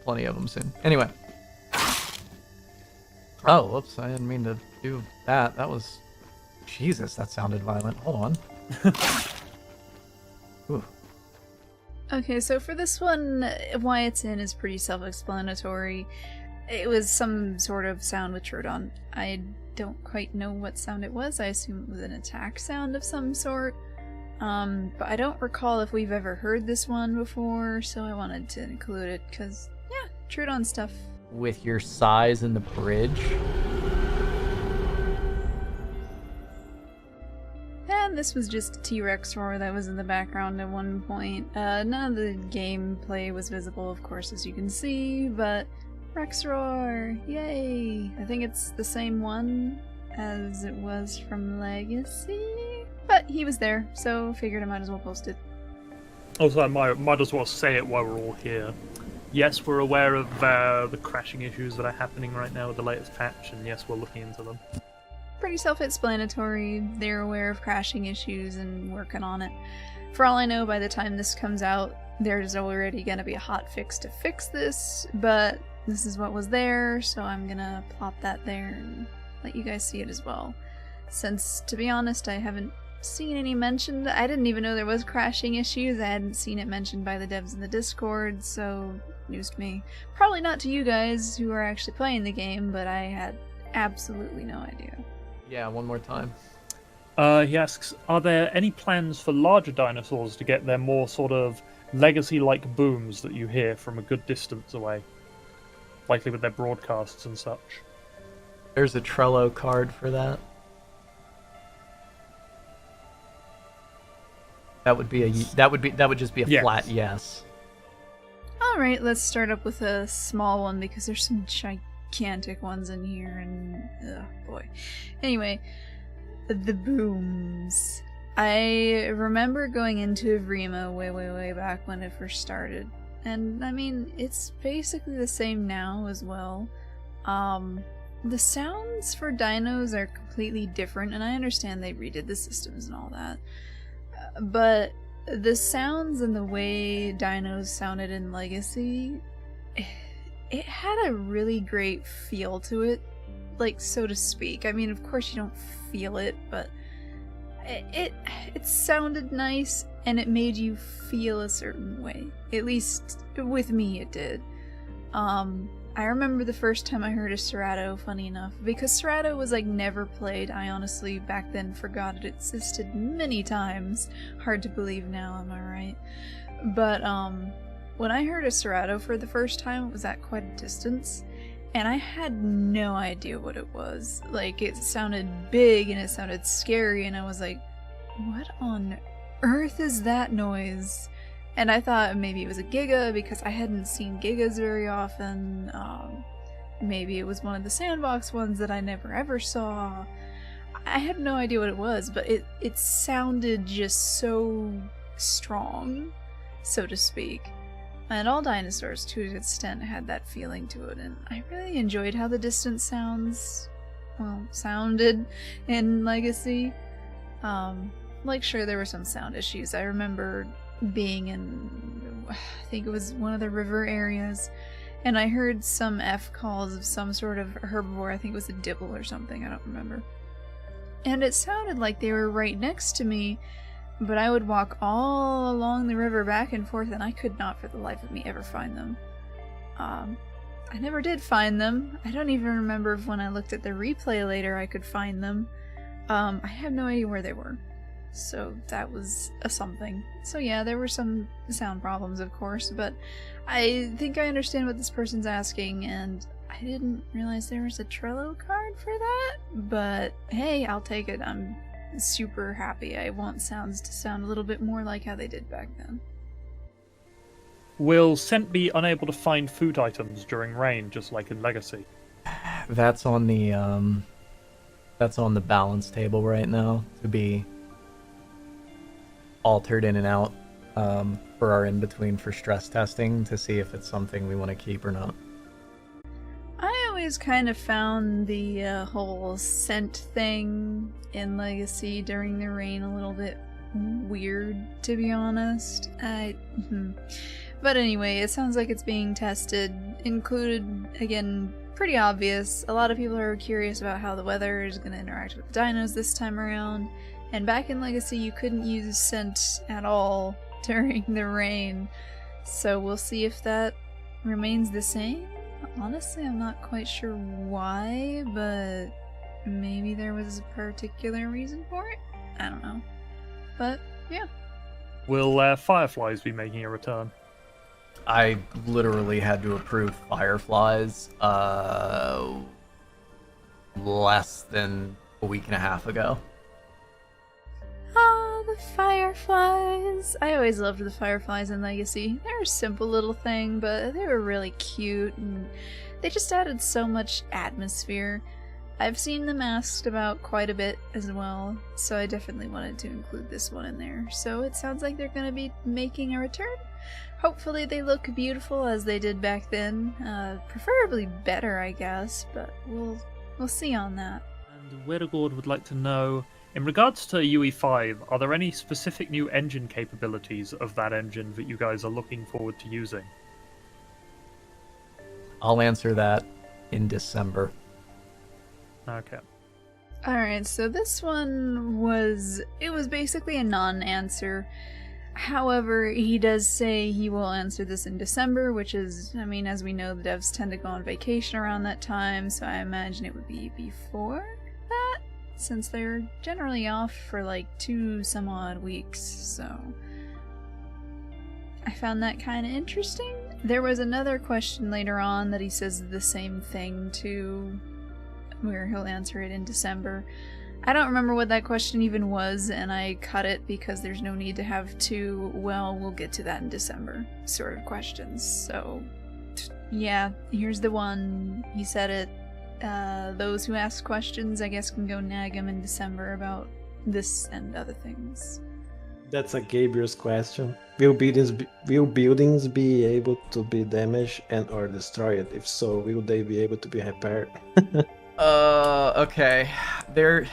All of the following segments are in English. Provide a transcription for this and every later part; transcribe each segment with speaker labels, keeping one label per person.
Speaker 1: plenty of them soon. Anyway. Oh, whoops, I didn't mean to do that. That was... Jesus, that sounded violent. Hold on. Ooh.
Speaker 2: Okay, so for this one, why it's in is pretty self-explanatory. It was some sort of sound with Troodon. I don't quite know what sound it was. I assume it was an attack sound of some sort. But I don't recall if we've ever heard this one before, so I wanted to include it, because, yeah, Troodon stuff.
Speaker 1: With your size in the bridge?
Speaker 2: And this was just a T-Rex roar that was in the background at one point. None of the gameplay was visible, of course, as you can see, but Rex roar! Yay! I think it's the same one as it was from Legacy? But he was there, so figured I might as well post it.
Speaker 3: Also, I might as well say it while we're all here. Yes, we're aware of the crashing issues that are happening right now with the latest patch, and yes, we're looking into them.
Speaker 2: Pretty self-explanatory. They're aware of crashing issues and working on it. For all I know, by the time this comes out, there's already going to be a hot fix to fix this, but this is what was there, so I'm gonna plop that there and let you guys see it as well. Since, to be honest, I haven't seen any mentioned. I didn't even know there was crashing issues. I hadn't seen it mentioned by the devs in the Discord, so news to me. Probably not to you guys who are actually playing the game, but I had absolutely no idea.
Speaker 1: Yeah, one more time.
Speaker 3: He asks, are there any plans for larger dinosaurs to get their more sort of legacy-like booms that you hear from a good distance away? Likely with their broadcasts and such.
Speaker 1: There's a Trello card for that. That would just be a
Speaker 3: Yes.
Speaker 1: flat yes.
Speaker 2: Alright, let's start up with a small one because there's some gigantic ones in here and oh boy. Anyway, the booms. I remember going into Vrima way back when it first started. And I mean, it's basically the same now as well. The sounds for dinos are completely different, and I understand they redid the systems and all that. But the sounds and the way dinos sounded in Legacy, it had a really great feel to it, like, so to speak. I mean, of course you don't feel it, but it sounded nice, and it made you feel a certain way. At least, with me, it did. I remember the first time I heard a Cerato, funny enough, because Cerato was, like, never played. I honestly, back then, forgot it existed many times. Hard to believe now, am I right? But, when I heard a Cerato for the first time, it was at quite a distance, and I had no idea what it was. Like, it sounded big, and it sounded scary, and I was like, what on earth is that noise? And I thought maybe it was a Giga because I hadn't seen Gigas very often. Maybe it was one of the sandbox ones that I never ever saw. I had no idea what it was, but it sounded just so strong, so to speak. And all dinosaurs, to an extent, had that feeling to it, and I really enjoyed how the distant sounds, well, sounded in Legacy. Like, sure, there were some sound issues. I remember being in, I think it was one of the river areas, and I heard some F calls of some sort of herbivore. I think it was a dibble or something, I don't remember. And it sounded like they were right next to me, but I would walk all along the river back and forth, and I could not for the life of me ever find them. I never did find them. I don't even remember if when I looked at the replay later I could find them. I have no idea where they were. So that was a something. So yeah, there were some sound problems, of course, but I think I understand what this person's asking, and I didn't realize there was a Trello card for that, but hey, I'll take it. I'm super happy. I want sounds to sound a little bit more like how they did back then.
Speaker 3: Will Scent be unable to find food items during rain, just like in Legacy?
Speaker 1: That's on the balance table right now to be altered in and out for our in-between for stress testing to see if it's something we want to keep or not.
Speaker 2: I always kind of found the whole scent thing in Legacy during the rain a little bit weird, to be honest. But anyway, it sounds like it's being tested. Included, again, pretty obvious. A lot of people are curious about how the weather is going to interact with the dinos this time around. And back in Legacy, you couldn't use scent at all during the rain. So we'll see if that remains the same. Honestly, I'm not quite sure why, but maybe there was a particular reason for it? I don't know. But, yeah.
Speaker 3: Will Fireflies be making a return?
Speaker 1: I literally had to approve Fireflies less than a week and a half ago.
Speaker 2: Ah, the Fireflies. I always loved the Fireflies in Legacy. They're a simple little thing, but they were really cute, and they just added so much atmosphere. I've seen them asked about quite a bit as well, so I definitely wanted to include this one in there. So it sounds like they're going to be making a return. Hopefully they look beautiful as they did back then. Preferably better, I guess, but we'll see on that.
Speaker 3: And Wedegord would like to know, in regards to UE5, are there any specific new engine capabilities of that engine that you guys are looking forward to using?
Speaker 1: I'll answer that in December.
Speaker 3: Okay.
Speaker 2: Alright, so this one was basically a non-answer. However, he does say he will answer this in December, which is, I mean, as we know, the devs tend to go on vacation around that time, so I imagine it would be before that, since they're generally off for like 2 some odd weeks, so I found that kind of interesting. There was another question later on that he says the same thing to, where he'll answer it in December. I don't remember what that question even was, and I cut it because there's no need to have 2, well, we'll get to that in December sort of questions. So, yeah, here's the one. He said it. Those who ask questions, I guess, can go nag him in December about this and other things.
Speaker 4: That's a Gabriel's question. Will buildings be able to be damaged and or destroyed? If so, will they be able to be repaired?
Speaker 1: Okay. They're...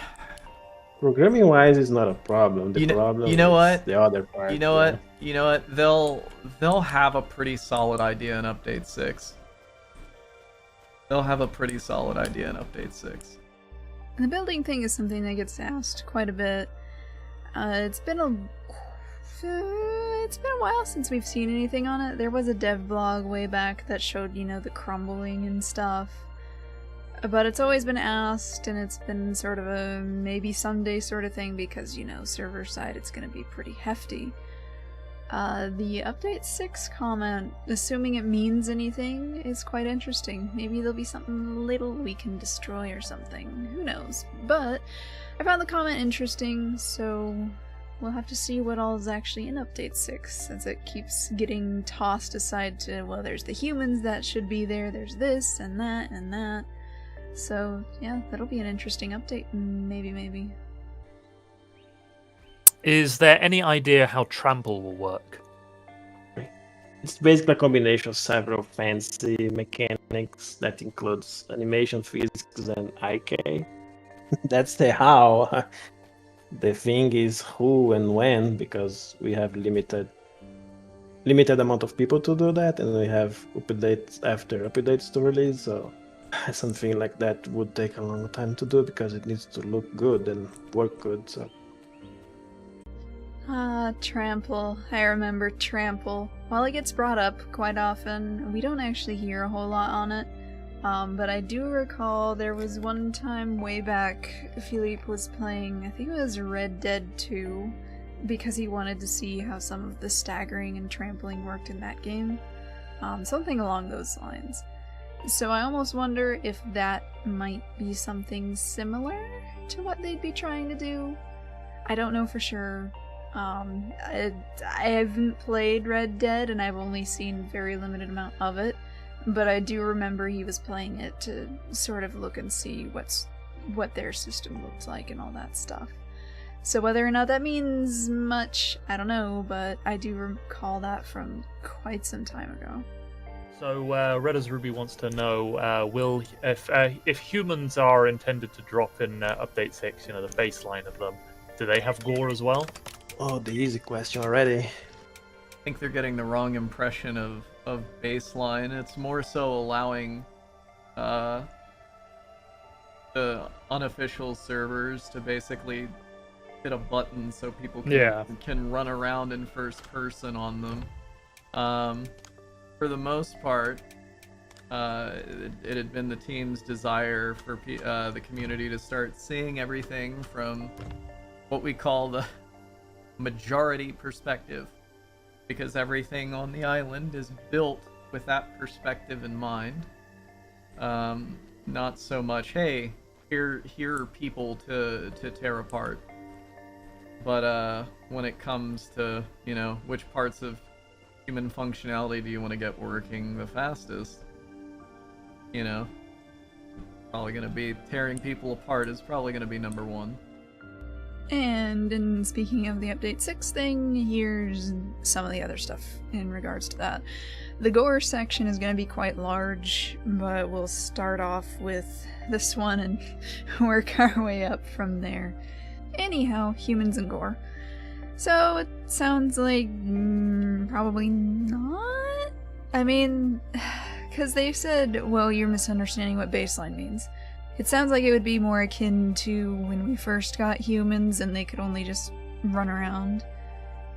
Speaker 4: Programming wise is not a problem. The problem
Speaker 1: you know
Speaker 4: is
Speaker 1: what?
Speaker 4: the other part.
Speaker 1: You know what? You know what? They'll have a pretty solid idea in Update 6. They'll have a pretty solid idea in Update 6.
Speaker 2: The building thing is something that gets asked quite a bit. It's been a while since we've seen anything on it. There was a dev blog way back that showed, you know, the crumbling and stuff. But it's always been asked, and it's been sort of a maybe someday sort of thing because, you know, server side it's going to be pretty hefty. The Update 6 comment, assuming it means anything, is quite interesting. Maybe there'll be something little we can destroy or something. Who knows? But I found the comment interesting, so we'll have to see what all is actually in Update 6, since it keeps getting tossed aside to, well, there's the humans that should be there, there's this and that and that. So, yeah, that'll be an interesting update, maybe.
Speaker 3: Is there any idea how Trample will work?
Speaker 4: It's basically a combination of several fancy mechanics that includes animation, physics, and IK. That's the how. The thing is who and when, because we have limited amount of people to do that, and we have updates after updates to release, so something like that would take a long time to do because it needs to look good and work good. So
Speaker 2: Trample. I remember Trample. While it gets brought up quite often, we don't actually hear a whole lot on it. But I do recall there was one time way back Philippe was playing, I think it was Red Dead 2, because he wanted to see how some of the staggering and trampling worked in that game. Something along those lines. So I almost wonder if that might be something similar to what they'd be trying to do. I don't know for sure. I haven't played Red Dead and I've only seen a very limited amount of it, but I do remember he was playing it to sort of look and see what their system looked like and all that stuff. So whether or not that means much, I don't know, but I do recall that from quite some time ago.
Speaker 3: So, Red as Ruby wants to know, if humans are intended to drop in Update 6, you know, the baseline of them, do they have gore as well?
Speaker 4: oh, the easy question already.
Speaker 1: think they're getting the wrong impression of baseline. It's more so allowing the unofficial servers to basically hit a button so people can run around in first person on them. For the most part, it had been the team's desire for the community to start seeing everything from what we call the majority perspective, because everything on the island is built with that perspective in mind. Not so much, hey, here are people to tear apart, but when it comes to, you know, which parts of human functionality do you want to get working the fastest, you know, probably going to be tearing people apart is probably going to be number one.
Speaker 2: And in speaking of the update 6 thing, here's some of the other stuff in regards to that. The gore section is going to be quite large, but we'll start off with this one and work our way up from there. Anyhow, humans and gore. So it sounds like probably not? I mean, because they said, well, you're misunderstanding what baseline means. It sounds like it would be more akin to when we first got humans and they could only just run around.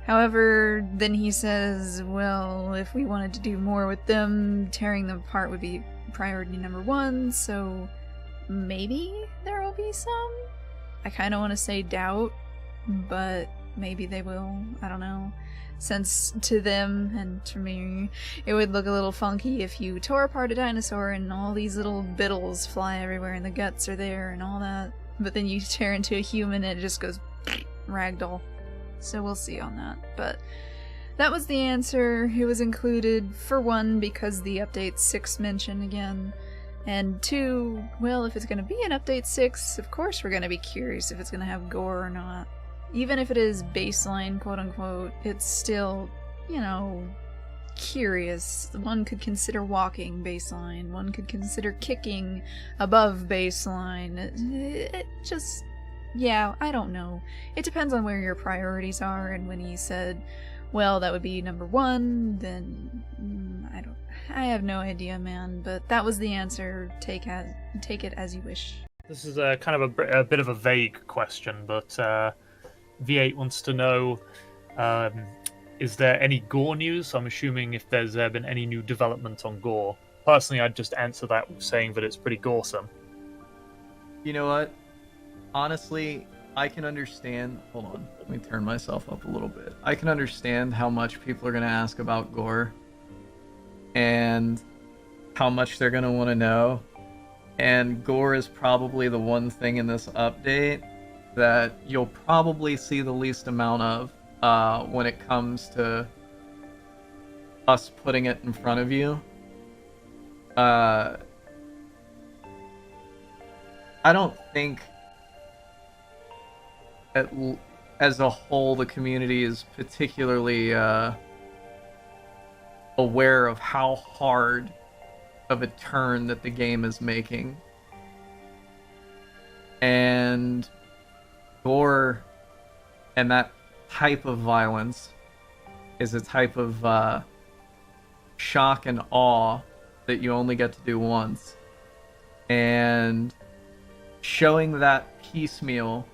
Speaker 2: However, then he says, well, if we wanted to do more with them, tearing them apart would be priority number 1, so maybe there will be some? I kind of want to say doubt, but maybe they will. I don't know. Since to them and to me, it would look a little funky if you tore apart a dinosaur and all these little bittles fly everywhere and the guts are there and all that. But then you tear into a human and it just goes ragdoll. So we'll see on that. But that was the answer. It was included, for 1, because the update 6 mention again. And 2, well, if it's going to be an update 6, of course we're going to be curious if it's going to have gore or not. Even if it is baseline, quote-unquote, it's still, you know, curious. One could consider walking baseline. One could consider kicking above baseline. It just, yeah, I don't know. It depends on where your priorities are, and when he said, well, that would be number 1, then I have no idea, man, but that was the answer. Take it as you wish.
Speaker 3: This is a kind of a bit of a vague question, but V8 wants to know, is there any gore news? I'm assuming if there's been any new development on gore. Personally, I'd just answer that saying that it's pretty goresome.
Speaker 1: You know what? Honestly, I can understand... Hold on. Let me turn myself up a little bit. I can understand how much people are going to ask about gore and how much they're going to want to know. And gore is probably the one thing in this update that you'll probably see the least amount of when it comes to us putting it in front of you. I don't think as a whole the community is particularly aware of how hard of a turn that the game is making. And gore and that type of violence is a type of shock and awe that you only get to do once. And showing that piecemeal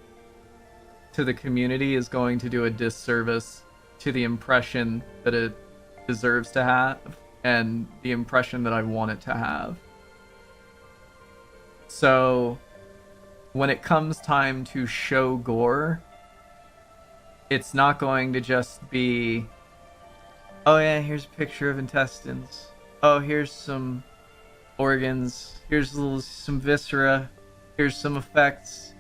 Speaker 1: to the community is going to do a disservice to the impression that it deserves to have and the impression that I want it to have. So when it comes time to show gore, it's not going to just be, oh yeah, here's a picture of intestines. Oh, here's some organs. Here's some viscera. Here's some effects.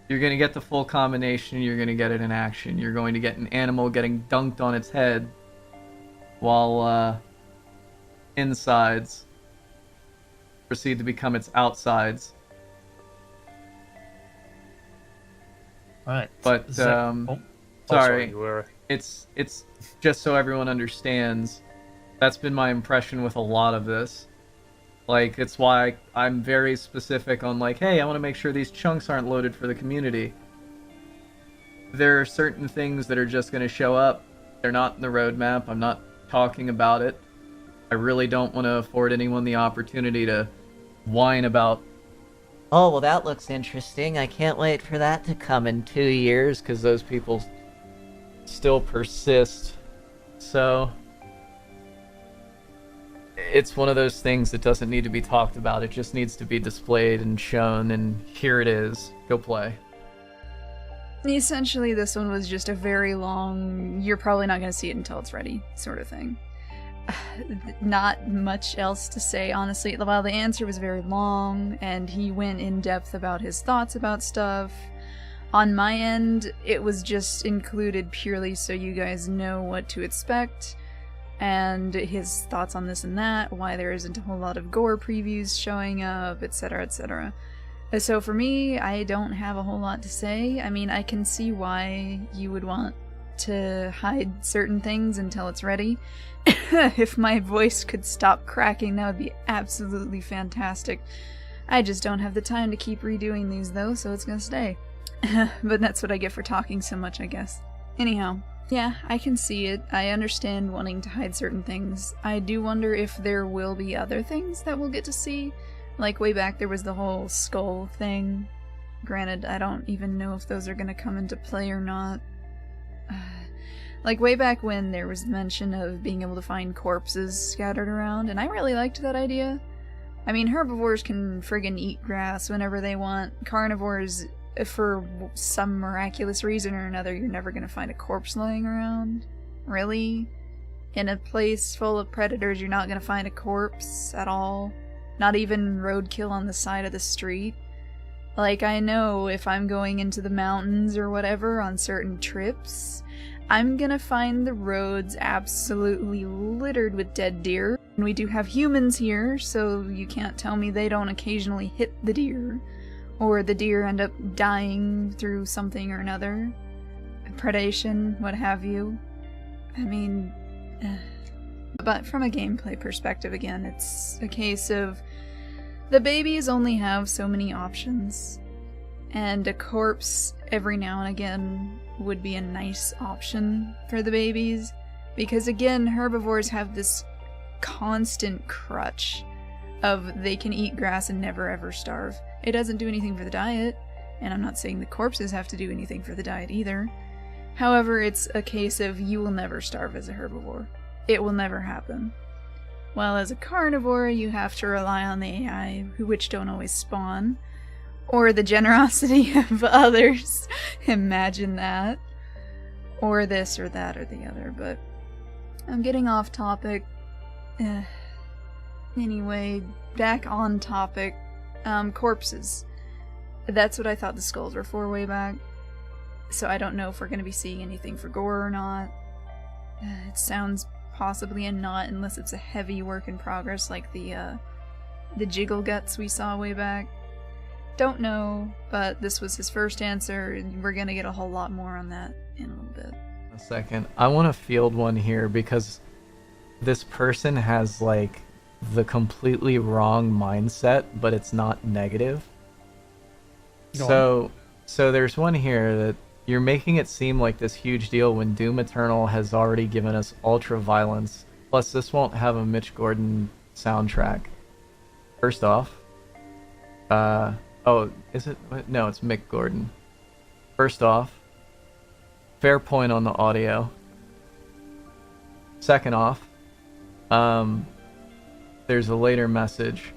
Speaker 1: You're going to get the full combination. You're going to get it in action. You're going to get an animal getting dunked on its head while insides proceed to become its outsides.
Speaker 3: Right.
Speaker 1: But sorry, it's just so everyone understands. That's been my impression with a lot of this. Like, it's why I'm very specific on, like, hey, I want to make sure these chunks aren't loaded for the community. There are certain things that are just going to show up They're not in the roadmap. I'm not talking about it. I really don't want to afford anyone the opportunity to whine about, oh, well, that looks interesting. I can't wait for that to come in 2 years, because those people still persist. So it's one of those things that doesn't need to be talked about. It just needs to be displayed and shown, and here it is. Go play.
Speaker 2: Essentially, this one was just a very long, you're probably not going to see it until it's ready sort of thing. Not much else to say, honestly. While the answer was very long, and he went in depth about his thoughts about stuff, on my end, it was just included purely so you guys know what to expect, and his thoughts on this and that, why there isn't a whole lot of gore previews showing up, etc., etc. So for me, I don't have a whole lot to say. I mean, I can see why you would want to hide certain things until it's ready. If my voice could stop cracking, that would be absolutely fantastic. I just don't have the time to keep redoing these though, so it's gonna stay. But that's what I get for talking so much, I guess. Anyhow, yeah, I can see it. I understand wanting to hide certain things. I do wonder if there will be other things that we'll get to see. Like, way back there was the whole skull thing. Granted, I don't even know if those are gonna come into play or not. Like, way back when there was mention of being able to find corpses scattered around, and I really liked that idea. I mean, herbivores can friggin' eat grass whenever they want. Carnivores, for some miraculous reason or another, you're never gonna find a corpse lying around. Really? In a place full of predators, you're not gonna find a corpse at all? Not even roadkill on the side of the street? Like, I know if I'm going into the mountains or whatever on certain trips, I'm gonna find the roads absolutely littered with dead deer. And we do have humans here, so you can't tell me they don't occasionally hit the deer. Or the deer end up dying through something or another. Predation, what have you. I mean... But from a gameplay perspective, again, it's a case of the babies only have so many options, and a corpse every now and again would be a nice option for the babies, because again, herbivores have this constant crutch of they can eat grass and never ever starve. It doesn't do anything for the diet, and I'm not saying the corpses have to do anything for the diet either. However, it's a case of you will never starve as a herbivore. It will never happen. While as a carnivore, you have to rely on the AI, which don't always spawn, or the generosity of others. Imagine that. Or this or that or the other, but I'm getting off topic. Anyway, back on topic. Corpses. That's what I thought the skulls were for way back. So I don't know if we're going to be seeing anything for gore or not. It sounds possibly a not, unless it's a heavy work in progress like the jiggle guts we saw way back. Don't know, but this was his first answer, and we're gonna get a whole lot more on that in a little bit.
Speaker 1: A second. I want to field one here because this person has, like, the completely wrong mindset, but it's not negative. So there's one here that you're making it seem like this huge deal when Doom Eternal has already given us ultra violence. Plus, this won't have a Mitch Gordon soundtrack. First off, oh, is it? No, it's Mick Gordon. First off, fair point on the audio. Second off, there's a later message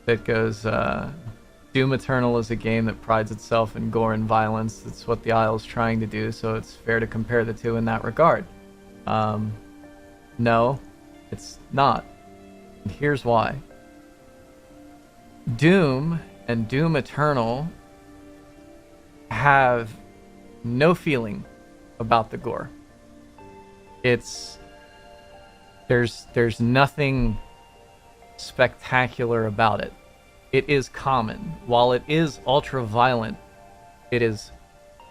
Speaker 1: that goes, Doom Eternal is a game that prides itself in gore and violence. That's what the Isle's trying to do, so it's fair to compare the two in that regard. No, it's not. And here's why. Doom and Doom Eternal have no feeling about the gore. There's nothing spectacular about it. It is common. While it is ultra violent, it is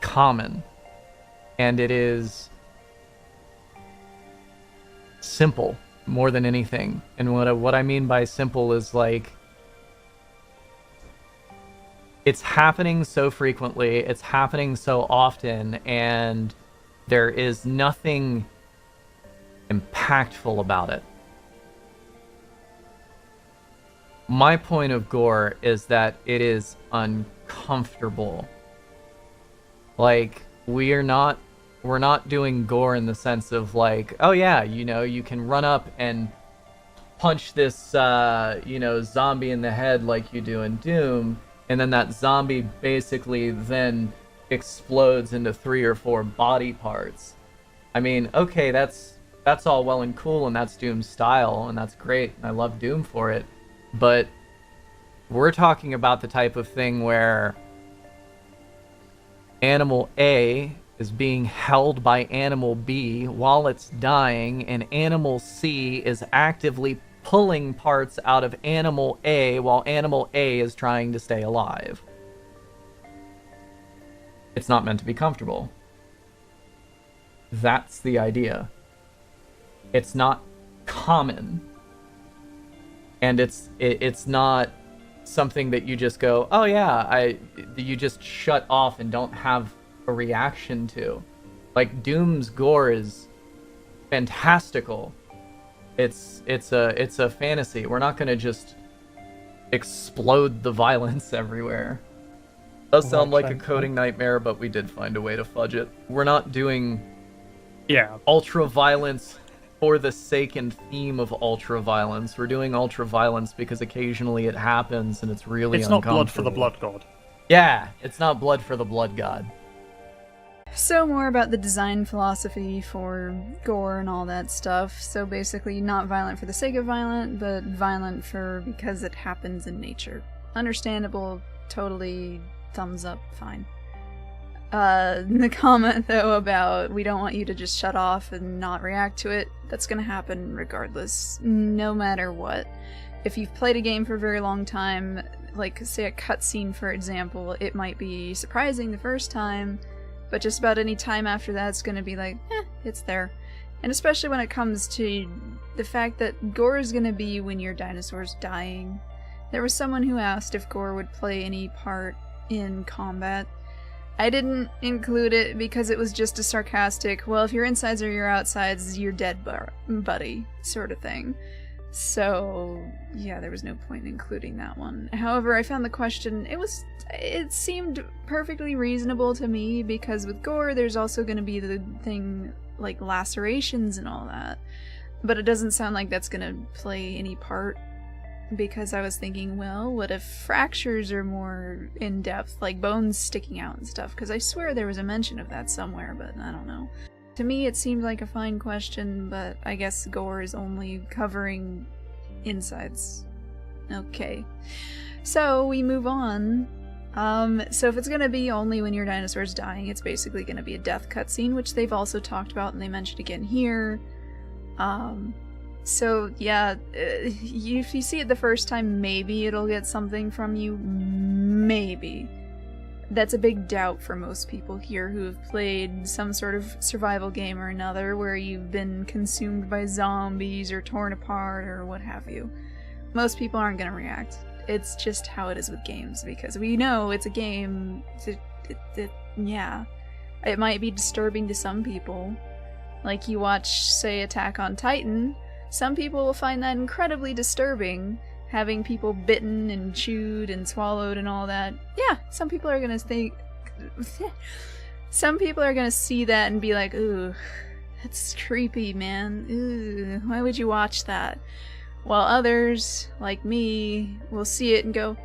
Speaker 1: common. And it is simple more than anything. And what I mean by simple is, like, it's happening so frequently, it's happening so often, and there is nothing impactful about it. My point of gore is that it is uncomfortable. Like, we're not doing gore in the sense of like, oh yeah, you know, you can run up and punch this zombie in the head like you do in Doom, and then that zombie basically then explodes into 3 or 4 body parts. I mean, okay, that's all well and cool, and that's Doom's style, and that's great, and I love Doom for it. But we're talking about the type of thing where Animal A is being held by Animal B while it's dying, and Animal C is actively pulling parts out of Animal A while Animal A is trying to stay alive. It's not meant to be comfortable. That's the idea. It's not common. And it's not something that you just go, oh yeah, you just shut off and don't have a reaction to. Like, Doom's gore is fantastical. It's a fantasy. We're not gonna just explode the violence everywhere. Does sound like a coding nightmare, but we did find a way to fudge it. We're not doing ultra violence for the sake and theme of ultra violence. We're doing ultra violence because occasionally it happens and it's really uncomfortable.
Speaker 3: It's not blood for the blood god.
Speaker 1: Yeah, it's not blood for the blood god.
Speaker 2: So more about the design philosophy for gore and all that stuff. So basically not violent for the sake of violent, but violent because it happens in nature. Understandable, totally thumbs up, fine. The comment though about we don't want you to just shut off and not react to it, that's gonna happen regardless, no matter what. If you've played a game for a very long time, like say a cutscene for example, it might be surprising the first time, but just about any time after that it's gonna be like, it's there. And especially when it comes to the fact that gore is gonna be when your dinosaur's dying. There was someone who asked if gore would play any part in combat. I didn't include it because it was just a sarcastic, well, if your insides or your outsides, you're dead, buddy, sort of thing. So, yeah, there was no point in including that one. However, I found the question, it seemed perfectly reasonable to me, because with gore, there's also going to be the thing like lacerations and all that. But it doesn't sound like that's going to play any part, because I was thinking, well, what if fractures are more in-depth, like bones sticking out and stuff? Because I swear there was a mention of that somewhere, but I don't know. To me, it seemed like a fine question, but I guess gore is only covering insides. Okay. So, we move on. So if it's gonna be only when your dinosaur's dying, it's basically gonna be a death cutscene, which they've also talked about and they mentioned again here. So yeah, if you see it the first time, maybe it'll get something from you. Maybe. That's a big doubt for most people here who have played some sort of survival game or another where you've been consumed by zombies or torn apart or what have you. Most people aren't going to react. It's just how it is with games, because we know it's a game. Yeah. It might be disturbing to some people. Like you watch, say, Attack on Titan. Some people will find that incredibly disturbing, having people bitten and chewed and swallowed and all that. Yeah, some people are gonna think... some people are gonna see that and be like, ooh, that's creepy, man. Ooh, why would you watch that? While others, like me, will see it and go,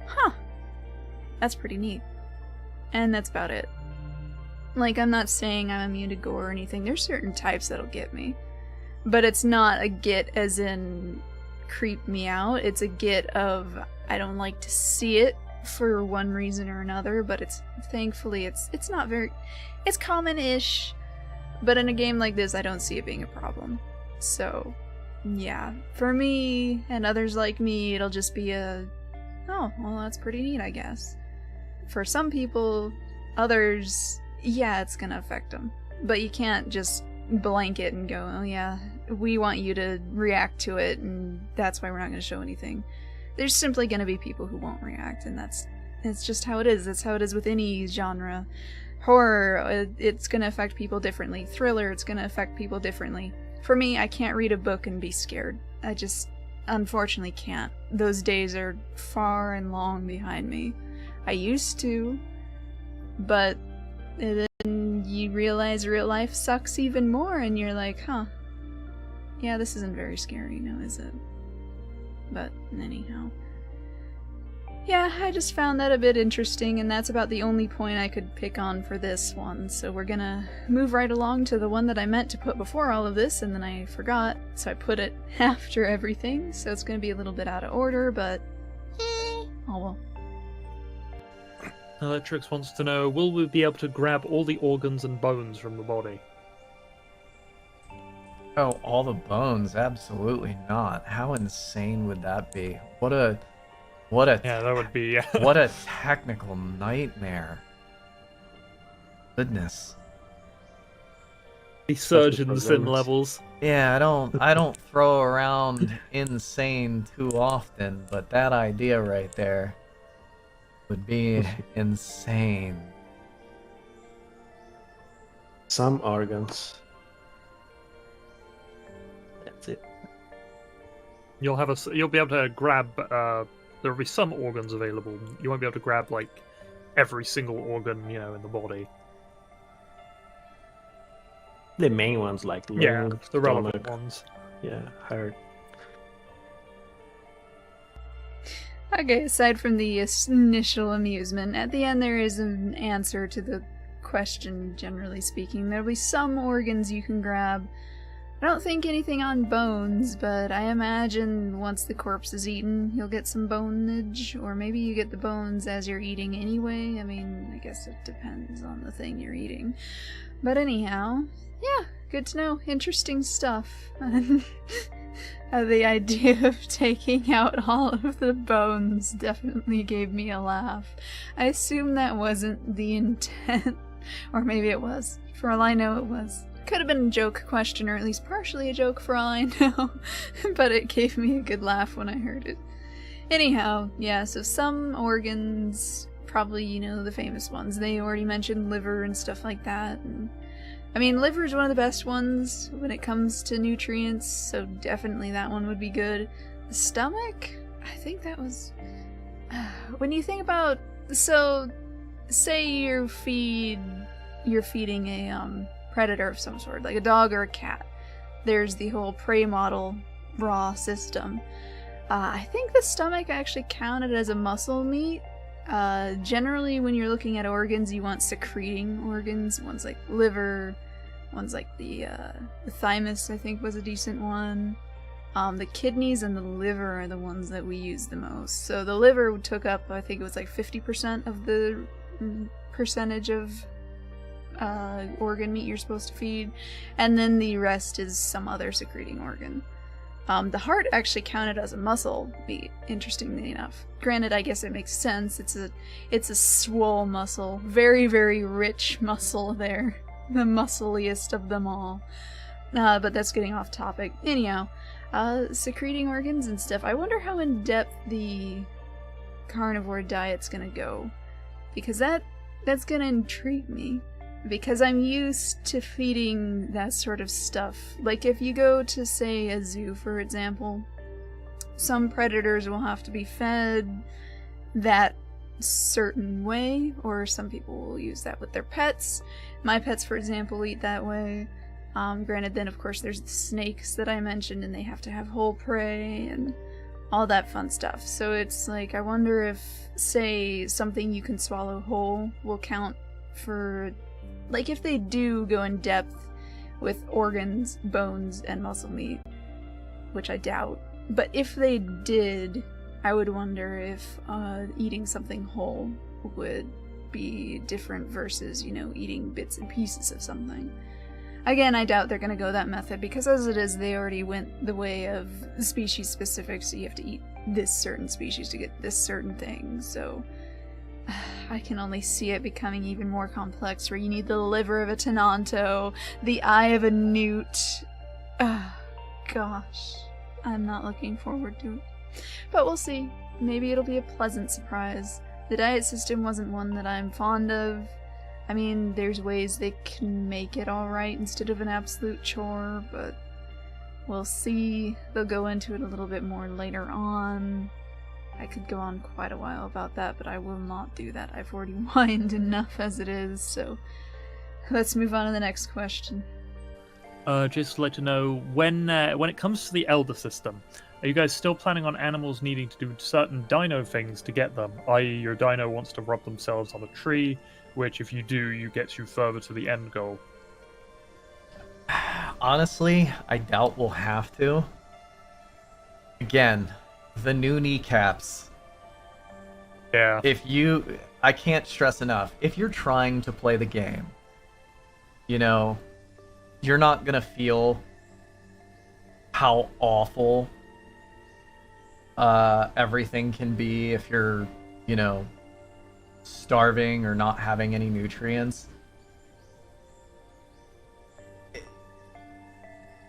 Speaker 2: huh, that's pretty neat. And that's about it. Like, I'm not saying I'm immune to gore or anything. There's certain types that'll get me. But it's not a get as in creep me out. It's a get of I don't like to see it for one reason or another, but thankfully it's not very, it's common-ish, but in a game like this I don't see it being a problem. So yeah, for me and others like me, it'll just be a, oh, well, that's pretty neat, I guess. For some people, others, yeah, it's gonna affect them, but you can't just blanket and go, oh yeah, we want you to react to it and that's why we're not going to show anything. There's simply going to be people who won't react, and it's just how it is. That's how it is with any genre. Horror, it's going to affect people differently. Thriller, it's going to affect people differently. For me, I can't read a book and be scared. I just unfortunately can't. Those days are far and long behind me. I used to, but then you realize real life sucks even more, and you're like, huh, yeah, this isn't very scary now, is it? But anyhow. Yeah, I just found that a bit interesting, and that's about the only point I could pick on for this one, so we're gonna move right along to the one that I meant to put before all of this, and then I forgot, so I put it after everything, so it's gonna be a little bit out of order, but oh well.
Speaker 3: Electrix wants to know, will we be able to grab all the organs and bones from the body?
Speaker 1: Oh, all the bones? Absolutely not. How insane would that be? What a
Speaker 3: Yeah, that would be...
Speaker 1: what a technical nightmare. Goodness.
Speaker 3: The surgeons in levels.
Speaker 1: Yeah, I don't throw around insane too often, but that idea right there would be insane.
Speaker 4: Some organs. That's it.
Speaker 3: You'll be able to grab. There'll be some organs available. You won't be able to grab like every single organ, in the body.
Speaker 4: The main ones like lung,
Speaker 3: Yeah, the relevant
Speaker 4: stomach,
Speaker 3: ones.
Speaker 4: yeah, heart.
Speaker 2: Okay, aside from the initial amusement, at the end there is an answer to the question, generally speaking. There'll be some organs you can grab. I don't think anything on bones, but I imagine once the corpse is eaten, you'll get some bonage, or maybe you get the bones as you're eating anyway. I mean, I guess it depends on the thing you're eating. But anyhow, yeah, good to know. Interesting stuff. The idea of taking out all of the bones definitely gave me a laugh. I assume that wasn't the intent, or maybe it was. For all I know, it was. Could have been a joke question, or at least partially a joke for all I know, but it gave me a good laugh when I heard it. Anyhow, yeah, so some organs, probably, the famous ones. They already mentioned liver and stuff like that, and I mean, liver is one of the best ones when it comes to nutrients, so definitely that one would be good. The stomach? I think that was... when you think about... So, say you're feeding a predator of some sort, like a dog or a cat. There's the whole prey model raw system. I think the stomach actually counted as a muscle meat. Generally, when you're looking at organs, you want secreting organs. Ones like liver, ones like the thymus, I think, was a decent one. The kidneys and the liver are the ones that we use the most. So the liver took up, I think it was like 50% of the percentage of organ meat you're supposed to feed, and then the rest is some other secreting organ. The heart actually counted as a muscle meat, interestingly enough. Granted, I guess it makes sense. It's a swole muscle. Very, very rich muscle there. The muscliest of them all. But that's getting off topic. Anyhow, secreting organs and stuff. I wonder how in depth the carnivore diet's gonna go. Because that's gonna intrigue me. Because I'm used to feeding that sort of stuff. Like if you go to, say, a zoo, for example, some predators will have to be fed that certain way, or some people will use that with their pets. My pets, for example, eat that way. Granted, then of course there's the snakes that I mentioned, and they have to have whole prey and all that fun stuff. So it's like, I wonder if, say, something you can swallow whole will count for... Like, if they do go in depth with organs, bones, and muscle meat, which I doubt, but if they did, I would wonder if eating something whole would be different versus, eating bits and pieces of something. Again, I doubt they're going to go that method, because as it is, they already went the way of species specific, so you have to eat this certain species to get this certain thing, so... I can only see it becoming even more complex, where you need the liver of a tenanto, the eye of a newt. Gosh, I'm not looking forward to it. But we'll see. Maybe it'll be a pleasant surprise. The diet system wasn't one that I'm fond of. I mean, there's ways they can make it alright instead of an absolute chore, but We'll see. They'll go into it a little bit more later on. I could go on quite a while about that, but I will not do that. I've already whined enough as it is, so let's move on to the next question.
Speaker 3: Just to let you know, when it comes to the Elder system, are you guys still planning on animals needing to do certain dino things to get them? I.e., your dino wants to rub themselves on a tree, which if you do, you gets you further to the end goal.
Speaker 1: Honestly, I doubt we'll have to. Again, the new kneecaps.
Speaker 3: Yeah.
Speaker 1: I can't stress enough, if you're trying to play the game, you know, you're not gonna feel how awful everything can be if you're, you know, starving or not having any nutrients.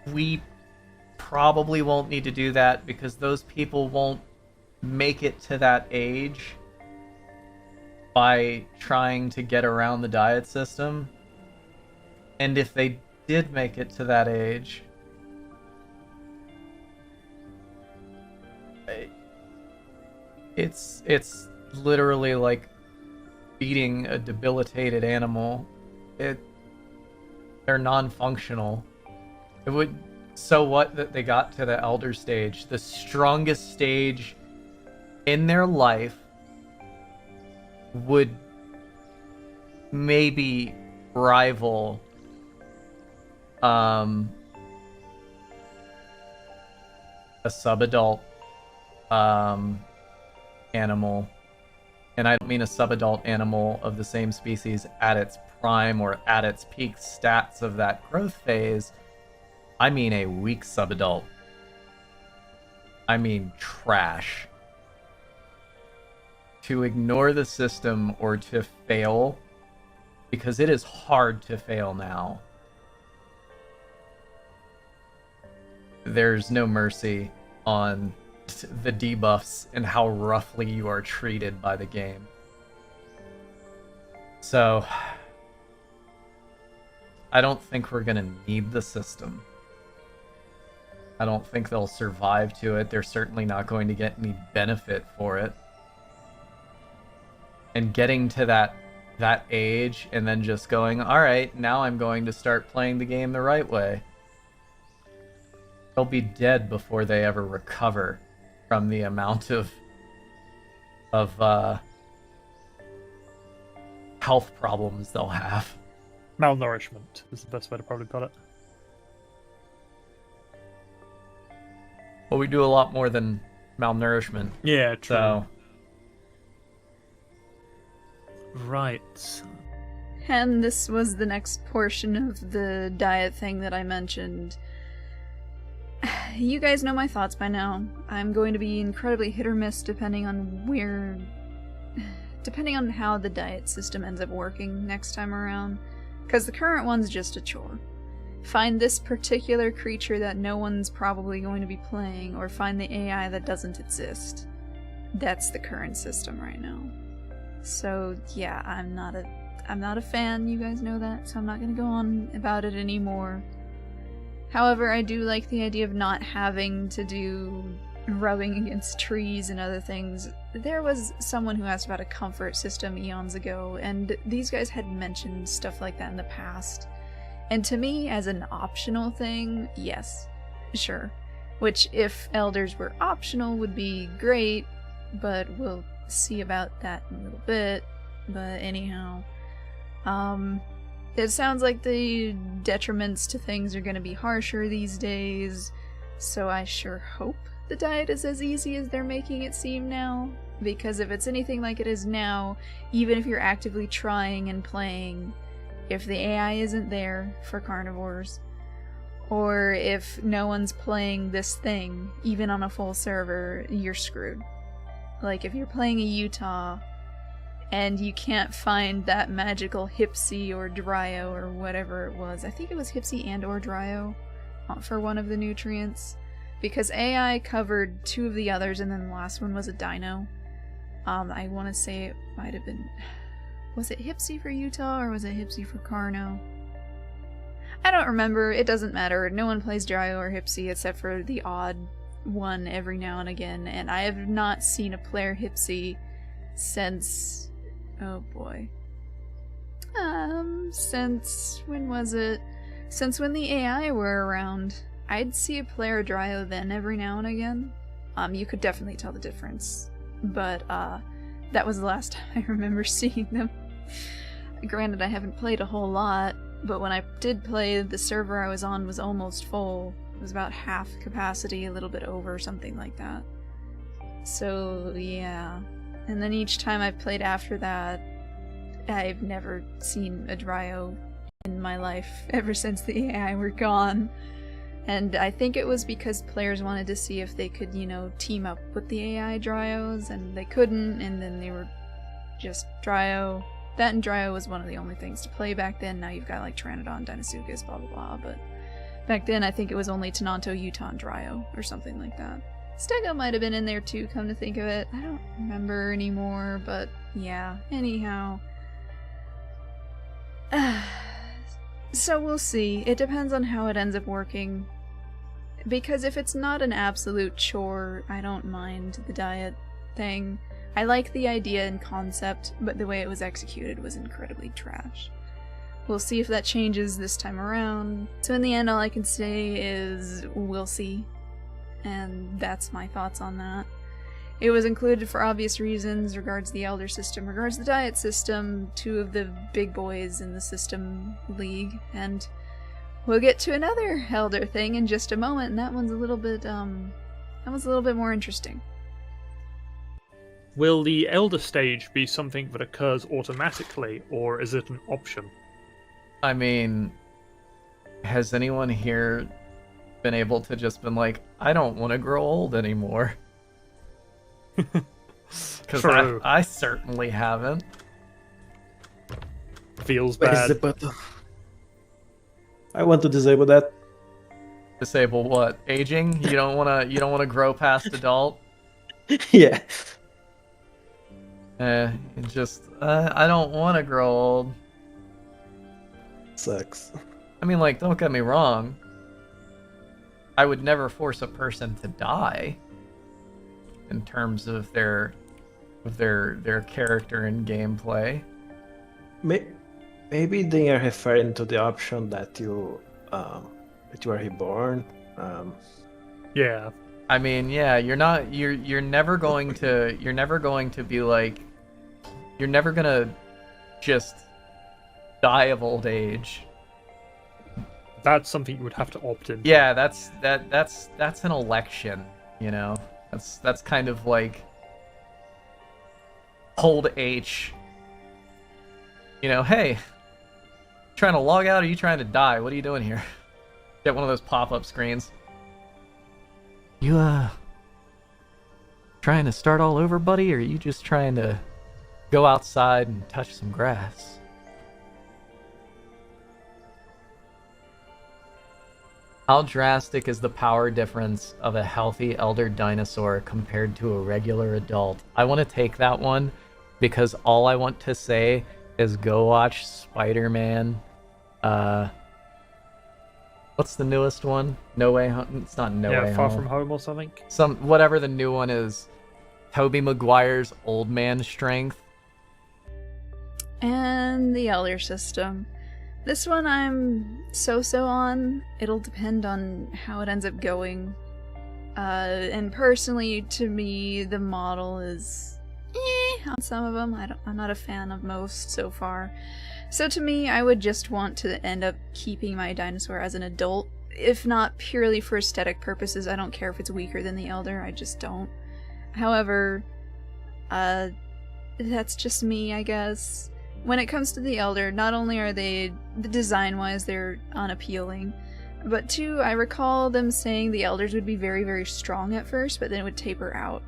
Speaker 1: We probably won't need to do that because those people won't make it to that age by trying to get around the diet system. And if they did make it to that age, it's literally like feeding a debilitated animal. They're non-functional. It would, so what that they got to the elder stage, the strongest stage in their life, would maybe rival a subadult animal. And I don't mean a subadult animal of the same species at its prime or at its peak stats of that growth phase. I mean a weak subadult. I mean trash. To ignore the system or to fail, because it is hard to fail now. There's no mercy on the debuffs and how roughly you are treated by the game. So, I don't think we're gonna need the system. I don't think they'll survive to it. They're certainly not going to get any benefit for it. And getting to that age and then just going, all right, now I'm going to start playing the game the right way. They'll be dead before they ever recover from the amount of health problems they'll have.
Speaker 3: Malnourishment is the best way to probably put it.
Speaker 1: Well, we do a lot more than malnourishment.
Speaker 3: Yeah, true.
Speaker 1: So,
Speaker 3: right.
Speaker 2: And this was the next portion of the diet thing that I mentioned. You guys know my thoughts by now. I'm going to be incredibly hit or miss depending on how the diet system ends up working next time around. Because the current one's just a chore. Find this particular creature that no one's probably going to be playing, or find the AI that doesn't exist. That's the current system right now. So yeah, I'm not a fan, you guys know that, so I'm not gonna go on about it anymore. However, I do like the idea of not having to do rubbing against trees and other things. There was someone who asked about a comfort system eons ago, and these guys had mentioned stuff like that in the past. And to me, as an optional thing, yes, sure. Which, if elders were optional, would be great, but we'll see about that in a little bit. But anyhow, it sounds like the detriments to things are going to be harsher these days, so I sure hope the diet is as easy as they're making it seem now. Because if it's anything like it is now, even if you're actively trying and playing, if the AI isn't there for carnivores, or if no one's playing this thing, even on a full server, you're screwed. Like, if you're playing a Utah, and you can't find that magical Hypsy or Dryo or whatever it was. I think it was Hypsy and or Dryo for one of the nutrients. Because AI covered two of the others, and then the last one was a dino. I want to say it might have been... Was it Hypsy for Utah, or was it Hypsy for Carno? I don't remember. It doesn't matter. No one plays Dryo or Hipsy except for the odd one every now and again, and I have not seen a player Hipsy since... oh boy. Since... when was it? Since when the AI were around. I'd see a player Dryo then every now and again. You could definitely tell the difference. But, that was the last time I remember seeing them. Granted, I haven't played a whole lot, but when I did play, the server I was on was almost full. It was about half capacity, a little bit over, something like that. So, yeah. And then each time I've played after that, I've never seen a Dryo in my life ever since the AI were gone. And I think it was because players wanted to see if they could, you know, team up with the AI Dryos, and they couldn't, and then they were just Dryo. That and Dryo was one of the only things to play back then. Now you've got like Pteranodon, Deinosuchus, blah blah blah, but back then I think it was only Tenonto, Uton, Dryo, or something like that. Stego might have been in there too, come to think of it. I don't remember anymore, but yeah, anyhow. So we'll see. It depends on how it ends up working. Because if it's not an absolute chore, I don't mind the diet thing. I like the idea and concept, but the way it was executed was incredibly trash. We'll see if that changes this time around. So in the end, all I can say is, we'll see. And that's my thoughts on that. It was included for obvious reasons, regards the Elder system, regards the diet system, two of the big boys in the system league, and we'll get to another Elder thing in just a moment, and that one's a little bit, more interesting.
Speaker 3: Will the Elder stage be something that occurs automatically, or is it an option?
Speaker 1: I mean, has anyone here been able to just been like, I don't want to grow old anymore? Because I certainly haven't.
Speaker 3: Feels
Speaker 4: Where's
Speaker 3: bad.
Speaker 4: the button? I want to disable that.
Speaker 1: Disable what? Aging? You don't wanna grow past adult?
Speaker 4: Yeah.
Speaker 1: I don't wanna grow old.
Speaker 4: Sucks.
Speaker 1: I mean, like, don't get me wrong. I would never force a person to die in terms of their character and gameplay.
Speaker 4: Maybe they are referring to the option that you are reborn.
Speaker 3: Yeah.
Speaker 1: I mean, yeah, you're never going to be like, you're never gonna just die of old age.
Speaker 3: That's something you would have to opt in.
Speaker 1: Yeah, that's an election, you know. That's kind of like hold H. You know, hey, trying to log out or are you trying to die? What are you doing here? Get one of those pop-up screens. You trying to start all over, buddy, or are you just trying to go outside and touch some grass? How drastic is the power difference of a healthy elder dinosaur compared to a regular adult? I want to take that one because all I want to say is go watch Spider-Man. What's the newest one? No Way Home? It's not No Way Home.
Speaker 3: Yeah, Far From Home or something?
Speaker 1: Whatever the new one is. Tobey Maguire's Old Man Strength.
Speaker 2: And the Elder system. This one I'm so-so on. It'll depend on how it ends up going. And personally, to me, the model is on some of them. I'm not a fan of most so far. So to me, I would just want to end up keeping my dinosaur as an adult. If not purely for aesthetic purposes, I don't care if it's weaker than the Elder, I just don't. However, that's just me, I guess. When it comes to the Elder, not only are they, design-wise, they're unappealing, but two, I recall them saying the Elders would be very, very strong at first, but then it would taper out.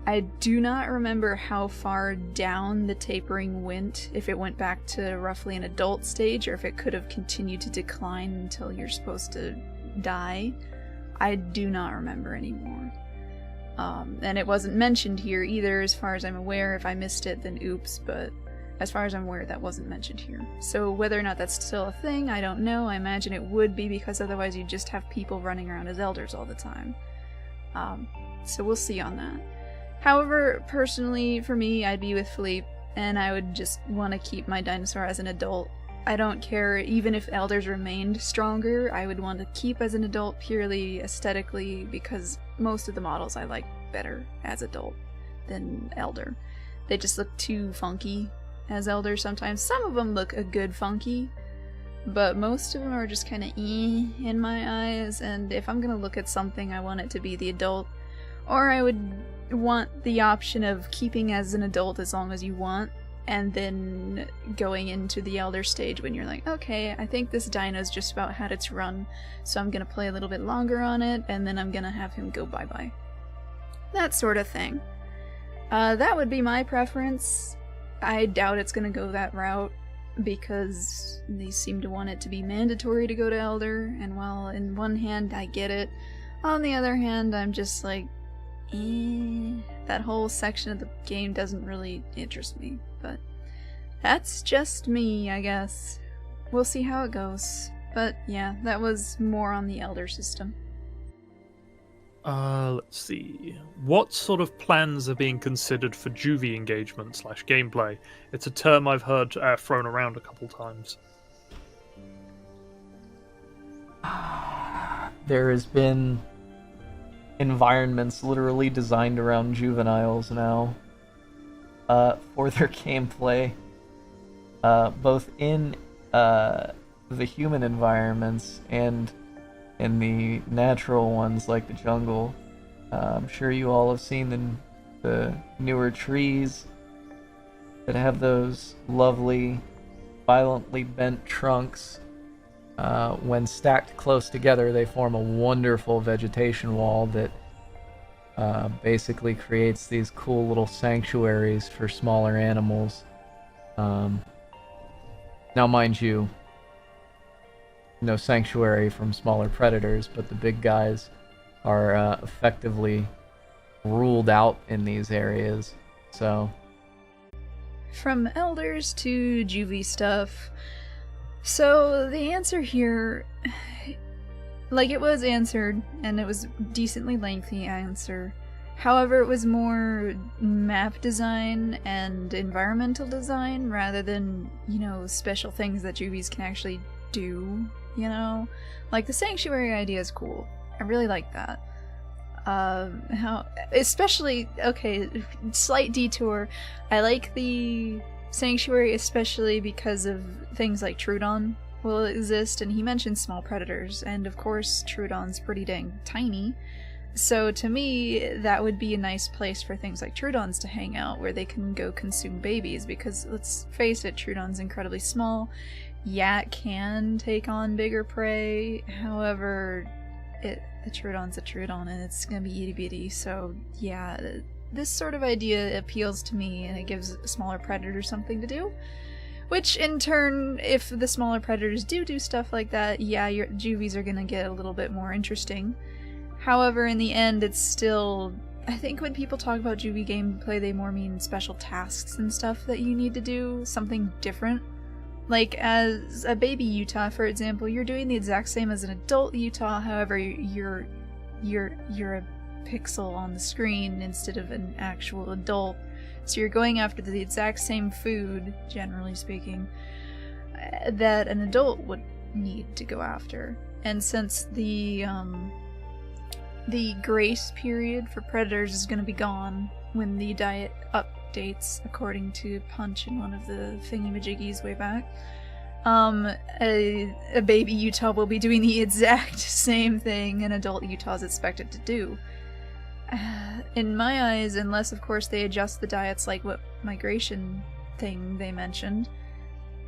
Speaker 2: I do not remember how far down the tapering went, if it went back to roughly an adult stage, or if it could have continued to decline until you're supposed to die. I do not remember anymore. And it wasn't mentioned here either, as far as I'm aware. If I missed it, then oops, but As far as I'm aware, that wasn't mentioned here. So whether or not that's still a thing, I don't know. I imagine it would be, because otherwise you'd just have people running around as elders all the time. So we'll see on that. However, personally, for me, I'd be with Philippe, and I would just want to keep my dinosaur as an adult. I don't care, even if elders remained stronger, I would want to keep as an adult purely aesthetically, because most of the models I like better as adult than elder. They just look too funky as elders sometimes. Some of them look a good funky, but most of them are just kind of in my eyes, and if I'm gonna look at something, I want it to be the adult. Or I would want the option of keeping as an adult as long as you want, and then going into the elder stage when you're like, okay, I think this dino's just about had its run, so I'm gonna play a little bit longer on it, and then I'm gonna have him go bye-bye. That sort of thing. That would be my preference. I doubt it's gonna go that route, because they seem to want it to be mandatory to go to elder, and while in one hand I get it, on the other hand I'm just like, that whole section of the game doesn't really interest me. But that's just me, I guess. We'll see how it goes. But yeah, that was more on the elder system.
Speaker 3: Let's see. What sort of plans are being considered for juvie engagement / gameplay? It's a term I've heard thrown around a couple times.
Speaker 1: There has been environments literally designed around juveniles now for their gameplay, both in the human environments and in the natural ones like the jungle. I'm sure you all have seen the newer trees that have those lovely, violently bent trunks. When stacked close together, they form a wonderful vegetation wall that basically creates these cool little sanctuaries for smaller animals. Now, mind you, no sanctuary from smaller predators, but the big guys are effectively ruled out in these areas. So,
Speaker 2: from elders to juvie stuff. So the answer here, like, it was answered, and it was a decently lengthy answer. However, it was more map design and environmental design rather than, special things that juvies can actually do, Like, the sanctuary idea is cool. I really like that. Slight detour. I like the sanctuary especially because of things like Troodon will exist, and he mentioned small predators, and of course Troodon's pretty dang tiny, so to me that would be a nice place for things like Troodons to hang out, where they can go consume babies, because let's face it, Troodon's incredibly small. Yeah, it can take on bigger prey, however, a Troodon's a Troodon and it's gonna be itty bitty, so yeah, this sort of idea appeals to me, and it gives a smaller predator something to do. Which, in turn, if the smaller predators do stuff like that, yeah, your juvies are gonna get a little bit more interesting. However, in the end, it's still... I think when people talk about juvie gameplay, they more mean special tasks and stuff that you need to do, something different. Like, as a baby Utah, for example, you're doing the exact same as an adult Utah, however, you're a pixel on the screen instead of an actual adult, so you're going after the exact same food, generally speaking, that an adult would need to go after. And since the grace period for predators is going to be gone when the diet updates, according to Punch in one of the thingy-majiggies way back, a baby Utah will be doing the exact same thing an adult Utah is expected to do. In my eyes, unless of course they adjust the diets like what migration thing they mentioned,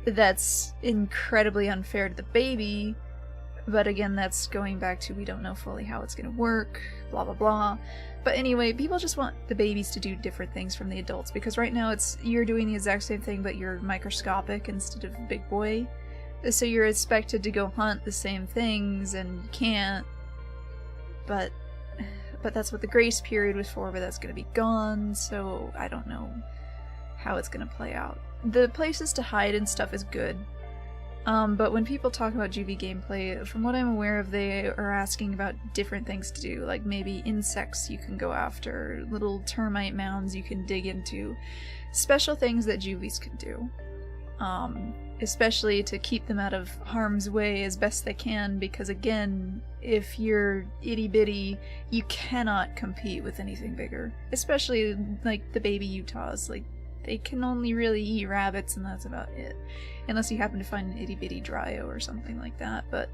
Speaker 2: that's incredibly unfair to the baby, but again, that's going back to we don't know fully how it's going to work, blah blah blah. But anyway, people just want the babies to do different things from the adults, because right now you're doing the exact same thing, but you're microscopic instead of big boy, so you're expected to go hunt the same things, and you can't. But that's what the grace period was for, but that's going to be gone, so I don't know how it's going to play out. the places to hide and stuff is good. But when people talk about Juvie gameplay, from what I'm aware of, they are asking about different things to do, like maybe insects you can go after, little termite mounds you can dig into, special things that Juvies can do. Especially to keep them out of harm's way as best they can, because again, if you're itty-bitty, you cannot compete with anything bigger. Especially, like, the baby Utahs. Like, they can only really eat rabbits and that's about it. Unless you happen to find an itty-bitty Dryo or something like that, but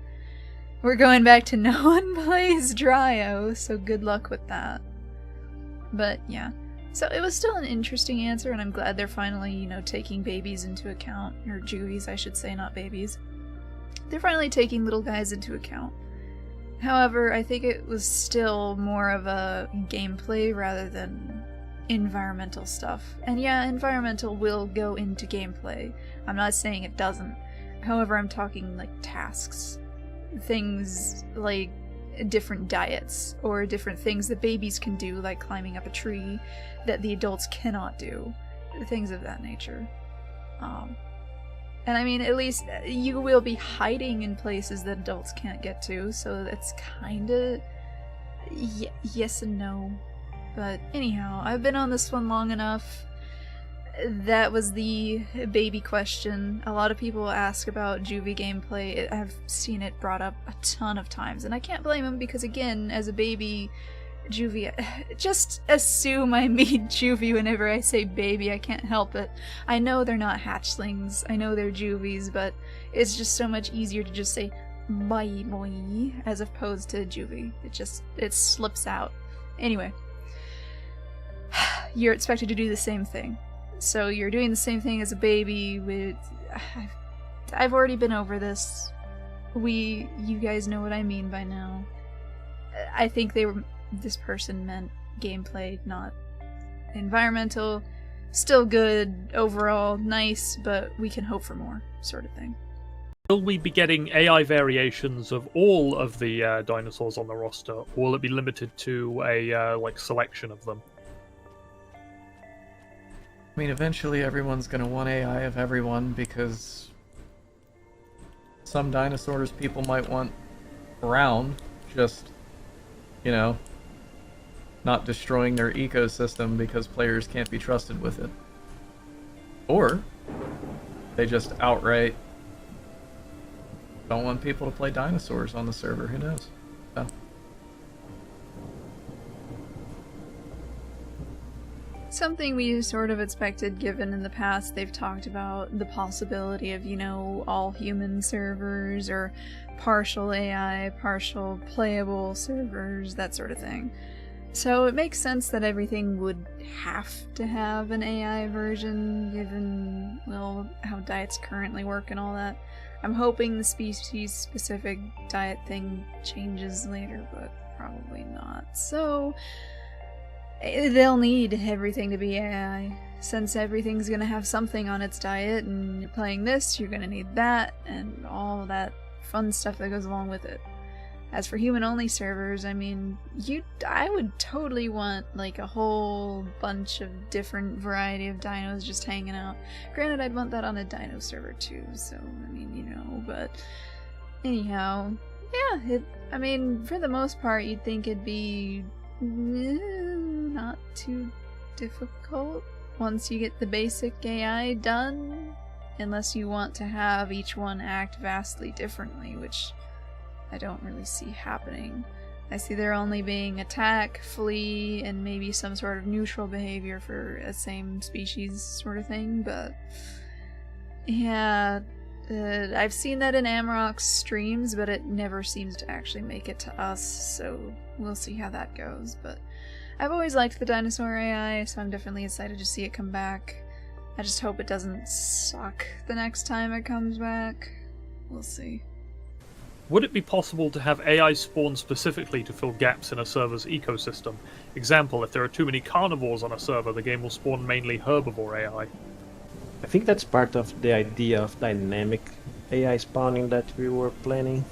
Speaker 2: we're going back to no one plays Dryo, so good luck with that. But, yeah. So it was still an interesting answer, and I'm glad they're finally, you know, taking babies into account. Or Juvies, I should say, not babies. They're finally taking little guys into account. However, I think it was still more of a gameplay rather than environmental stuff. And yeah, environmental will go into gameplay. I'm not saying it doesn't. However, I'm talking like tasks. Things like different diets, or different things that babies can do, like climbing up a tree, that the adults cannot do. Things of that nature. And I mean, at least you will be hiding in places that adults can't get to, so it's kinda... yes and no. But anyhow, I've been on this one long enough. That was the baby question. A lot of people ask about Juvie gameplay. I've seen it brought up a ton of times, and I can't blame them because, again, as a baby, Juvie... just assume I mean Juvie whenever I say baby. I can't help it. I know they're not hatchlings. I know they're Juvies, but it's just so much easier to just say boy as opposed to Juvie. It slips out. Anyway. You're expected to do the same thing. So you're doing the same thing as a baby with... I've already been over this. You guys know what I mean by now. I think this person meant gameplay, not environmental. Still good, overall, nice, but we can hope for more, sort of thing.
Speaker 3: Will we be getting AI variations of all of the dinosaurs on the roster, or will it be limited to a selection of them?
Speaker 1: I mean, eventually everyone's gonna want AI of everyone, because some dinosaurs people might want around, just, you know, not destroying their ecosystem because players can't be trusted with it. Or they just outright don't want people to play dinosaurs on the server, who knows? So.
Speaker 2: Something we sort of expected, given in the past they've talked about the possibility of, you know, all human servers, or partial AI, partial playable servers, that sort of thing. So it makes sense that everything would have to have an AI version, given, well, how diets currently work and all that. I'm hoping the species-specific diet thing changes later, but probably not. So they'll need everything to be AI, since everything's gonna have something on its diet, and you're playing this, you're gonna need that, and all that fun stuff that goes along with it. As for human-only servers, I mean, I would totally want, like, a whole bunch of different variety of dinos just hanging out. Granted, I'd want that on a dino server too, so, I mean, you know, but anyhow, yeah, I mean, for the most part, you'd think it'd be not too difficult once you get the basic AI done, unless you want to have each one act vastly differently, which I don't really see happening. I see there only being attack, flee, and maybe some sort of neutral behavior for a same species sort of thing, but yeah, I've seen that in Amarok's streams, but it never seems to actually make it to us, so we'll see how that goes. But I've always liked the dinosaur AI, so I'm definitely excited to see it come back. I just hope it doesn't suck the next time it comes back. We'll see.
Speaker 3: Would it be possible to have AI spawn specifically to fill gaps in a server's ecosystem? Example, if there are too many carnivores on a server, the game will spawn mainly herbivore AI.
Speaker 4: I think that's part of the idea of dynamic AI spawning that we were planning.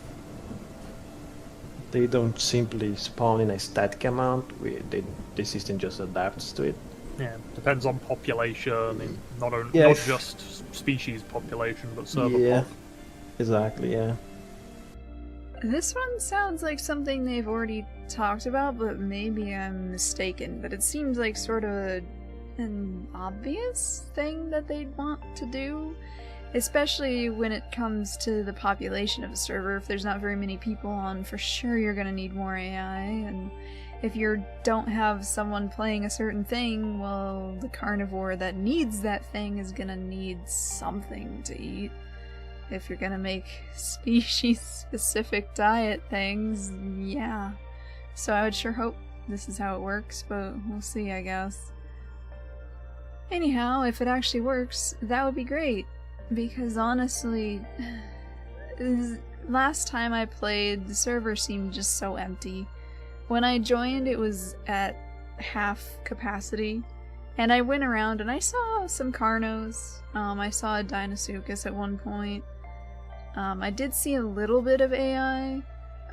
Speaker 4: They don't simply spawn in a static amount, the system just adapts to it.
Speaker 3: Yeah, depends on population, and not
Speaker 4: Yeah,
Speaker 3: not just species population, but server
Speaker 4: Yeah.
Speaker 3: pop.
Speaker 4: Exactly, yeah.
Speaker 2: This one sounds like something they've already talked about, but maybe I'm mistaken. But it seems like sort of an obvious thing that they'd want to do, especially when it comes to the population of a server. If there's not very many people on, for sure you're going to need more AI, and if you don't have someone playing a certain thing, well, the carnivore that needs that thing is going to need something to eat. If you're gonna make species-specific diet things, yeah. So I would sure hope this is how it works, but we'll see, I guess. Anyhow, if it actually works, that would be great. Because honestly, last time I played, the server seemed just so empty. When I joined, it was at half capacity. And I went around and I saw some Carnos. I saw a Deinosuchus at one point. I did see a little bit of AI,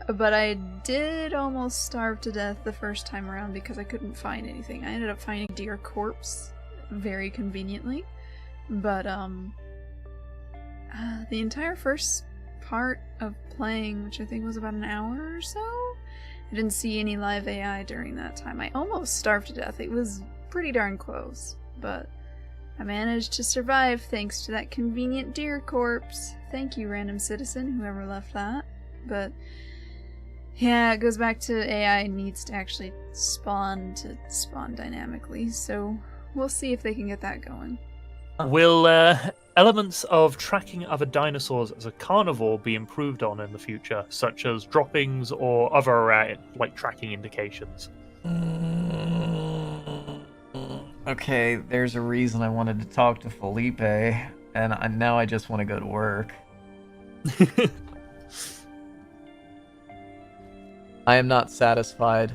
Speaker 2: but I did almost starve to death the first time around because I couldn't find anything. I ended up finding a deer corpse, very conveniently. But, the entire first part of playing, which I think was about an hour or so, I didn't see any live AI during that time. I almost starved to death. It was pretty darn close, but I managed to survive thanks to that convenient deer corpse. Thank you, random citizen, whoever left that. But yeah, it goes back to AI needs to actually spawn dynamically, so we'll see if they can get that going.
Speaker 3: Will elements of tracking other dinosaurs as a carnivore be improved on in the future, such as droppings or other like tracking indications?
Speaker 1: Okay, there's a reason I wanted to talk to Felipe, and now I just want to go to work. I am not satisfied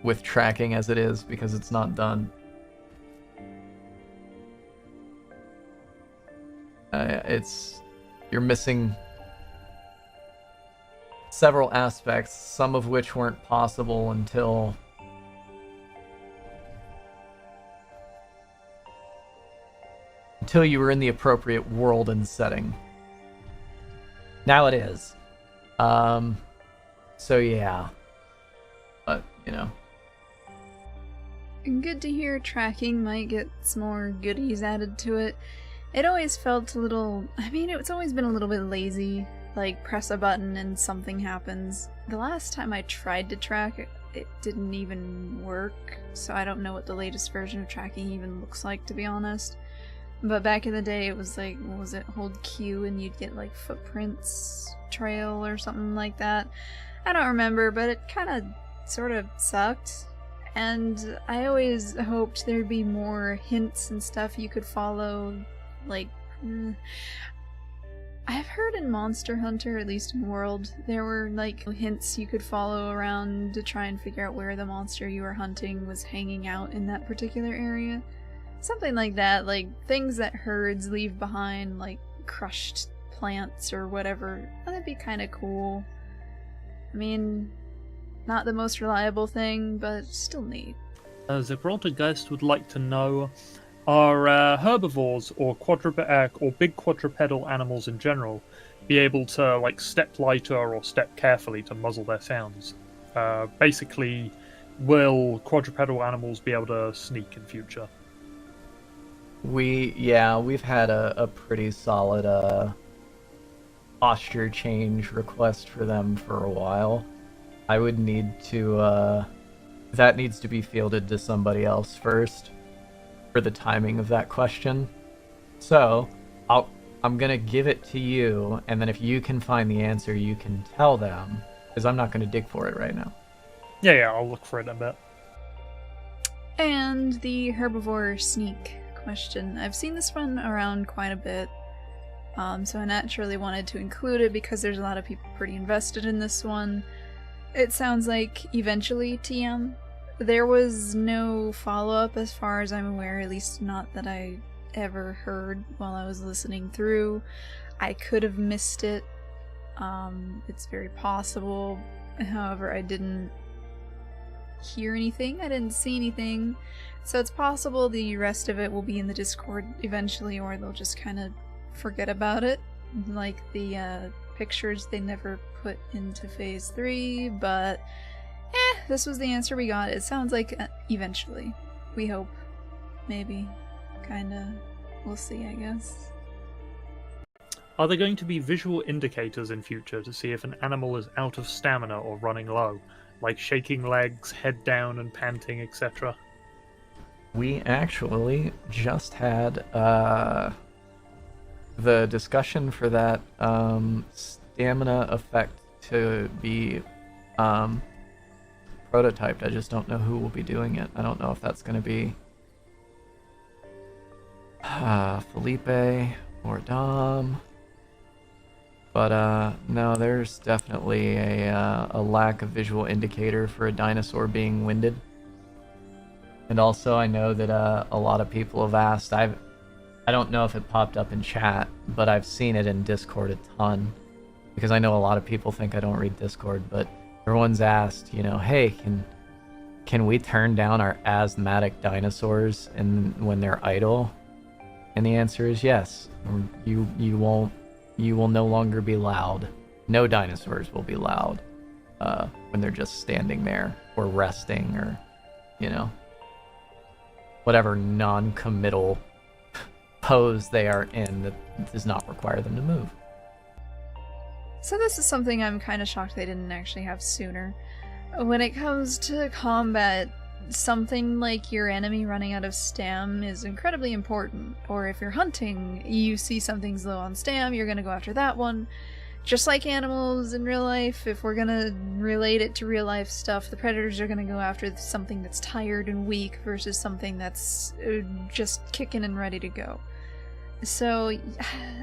Speaker 1: with tracking as it is because it's not done. You're missing several aspects, some of which weren't possible until you were in the appropriate world and setting. Now it is. So yeah. But, you know.
Speaker 2: Good to hear tracking might get some more goodies added to it. It always felt a little... it's always been a little bit lazy. Like, press a button and something happens. The last time I tried to track, it didn't even work. So I don't know what the latest version of tracking even looks like, to be honest. But back in the day, it was like, what was it? Hold Q and you'd get like footprints trail or something like that. I don't remember, but it kind of sort of sucked. And I always hoped there'd be more hints and stuff you could follow. Like, I've heard in Monster Hunter, at least in World, there were like hints you could follow around to try and figure out where the monster you were hunting was hanging out in that particular area. Something like that, like things that herds leave behind, like crushed plants or whatever. That'd be kind of cool. Not the most reliable thing, but still neat.
Speaker 3: The Geist would like to know, are herbivores or big quadrupedal animals in general be able to like step lighter or step carefully to muzzle their sounds? Basically, will quadrupedal animals be able to sneak in future?
Speaker 1: We've had a pretty solid posture change request for them for a while. I would need to that needs to be fielded to somebody else first for the timing of that question. So I'm gonna give it to you, and then if you can find the answer, you can tell them, because I'm not gonna dig for it right now.
Speaker 3: Yeah, I'll look for it in a bit.
Speaker 2: And the herbivore sneak question. I've seen this one around quite a bit, so I naturally wanted to include it because there's a lot of people pretty invested in this one. It sounds like eventually TM. There was no follow-up as far as I'm aware, at least not that I ever heard while I was listening through. I could have missed it. It's very possible. However, I didn't hear anything. I didn't see anything. So it's possible the rest of it will be in the Discord eventually, or they'll just kind of forget about it. Like the pictures they never put into Phase 3, but this was the answer we got. It sounds like eventually. We hope. Maybe. Kinda. We'll see, I guess.
Speaker 3: Are there going to be visual indicators in future to see if an animal is out of stamina or running low? Like shaking legs, head down and panting, etc.?
Speaker 1: We actually just had the discussion for that stamina effect to be prototyped. I just don't know who will be doing it. I don't know if that's going to be Felipe or Dom. But no, there's definitely a lack of visual indicator for a dinosaur being winded. And also, I know that a lot of people have asked. I don't know if it popped up in chat, but I've seen it in Discord a ton, because I know a lot of people think I don't read Discord. But everyone's asked, you know, hey, can we turn down our asthmatic dinosaurs when they're idle? And the answer is yes. You will no longer be loud. No dinosaurs will be loud when they're just standing there or resting or, you know, whatever non-committal pose they are in that does not require them to move.
Speaker 2: So this is something I'm kind of shocked they didn't actually have sooner. When it comes to combat, something like your enemy running out of stam is incredibly important. Or if you're hunting, you see something's low on stam, you're gonna go after that one. Just like animals in real life, if we're gonna relate it to real life stuff, the predators are gonna go after something that's tired and weak versus something that's just kicking and ready to go. So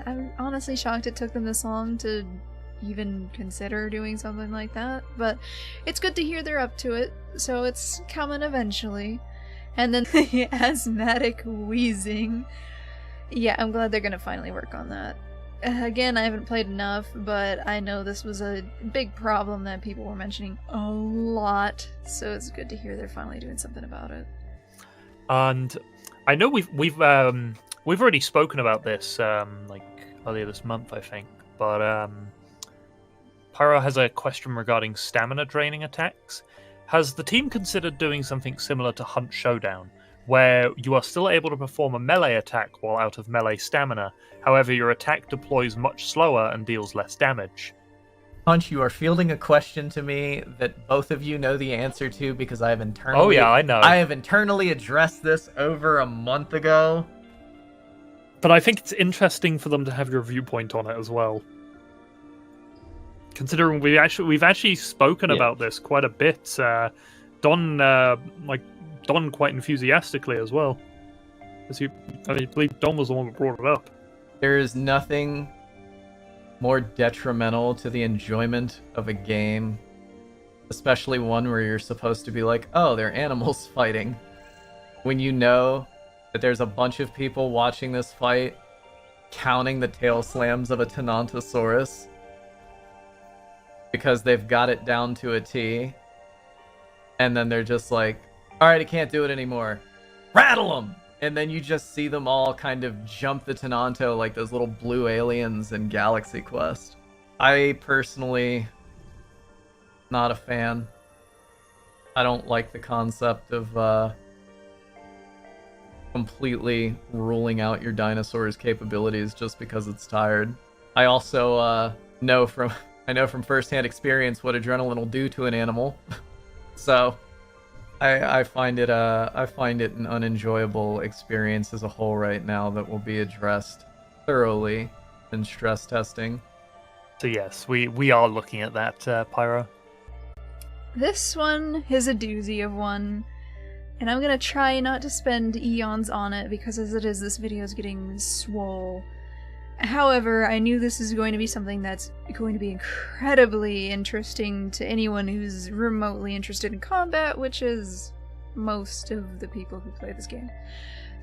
Speaker 2: I'm honestly shocked it took them this long to even consider doing something like that, but it's good to hear they're up to it, so it's coming eventually. And then the asthmatic wheezing. Yeah, I'm glad they're gonna finally work on that. Again, I haven't played enough, but I know this was a big problem that people were mentioning a lot, so it's good to hear they're finally doing something about it.
Speaker 3: And I know we've already spoken about this like earlier this month, I think, but Pyro has a question regarding stamina draining attacks. Has the team considered doing something similar to Hunt Showdown, where you are still able to perform a melee attack while out of melee stamina, however your attack deploys much slower and deals less damage?
Speaker 1: Punch, you are fielding a question to me that both of you know the answer to, because I have internally...
Speaker 3: Oh yeah, I know.
Speaker 1: I have internally addressed this over a month ago.
Speaker 3: But I think it's interesting for them to have your viewpoint on it as well. Considering we've actually spoken about this quite a bit. Don quite enthusiastically as well. I believe Don was the one that brought it up.
Speaker 1: There is nothing more detrimental to the enjoyment of a game, especially one where you're supposed to be like, oh, they're animals fighting, when you know that there's a bunch of people watching this fight counting the tail slams of a Ceratosaurus because they've got it down to a T, and then they're just like, alright, I can't do it anymore. Rattle them! And then you just see them all kind of jump the Tenanto like those little blue aliens in Galaxy Quest. I personally, not a fan. I don't like the concept of completely ruling out your dinosaur's capabilities just because it's tired. I also know from firsthand experience what adrenaline will do to an animal. So I find it an unenjoyable experience as a whole right now that will be addressed thoroughly in stress testing.
Speaker 3: So yes, we are looking at that, Pyro.
Speaker 2: This one is a doozy of one, and I'm gonna try not to spend eons on it because as it is, this video is getting swole. However, I knew this is going to be something that's going to be incredibly interesting to anyone who's remotely interested in combat, which is most of the people who play this game.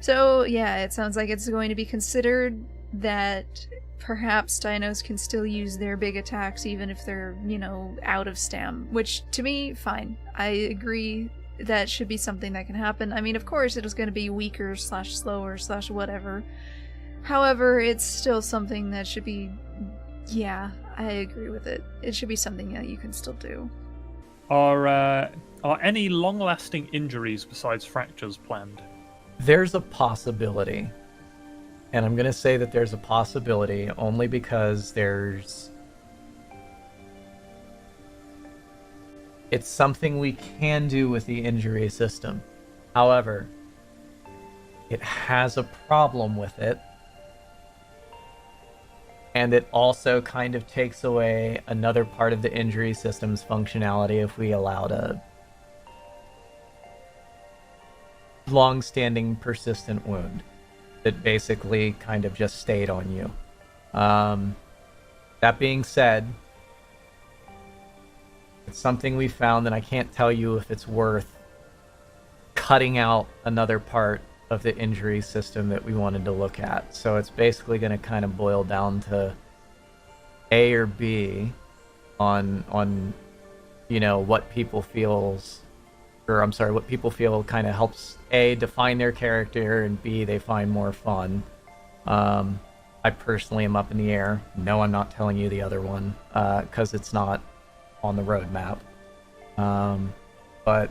Speaker 2: So yeah, it sounds like it's going to be considered that perhaps dinos can still use their big attacks even if they're, out of stam, which to me, fine. I agree that should be something that can happen. I mean, of course, it is going to be weaker / slower / whatever. However, it's still something that should be... Yeah, I agree with it. It should be something that you can still do.
Speaker 3: Are any long-lasting injuries besides fractures planned?
Speaker 1: There's a possibility. And I'm going to say that there's a possibility only because it's something we can do with the injury system. However, it has a problem with it. And it also kind of takes away another part of the injury system's functionality if we allowed a long-standing persistent wound that basically kind of just stayed on you. That being said, it's something we found, and I can't tell you if it's worth cutting out another part of the injury system that we wanted to look at. So it's basically going to kind of boil down to A or B on what people feel kind of helps A, define their character, and B, they find more fun. I personally am up in the air. No, I'm not telling you the other one because it's not on the roadmap. But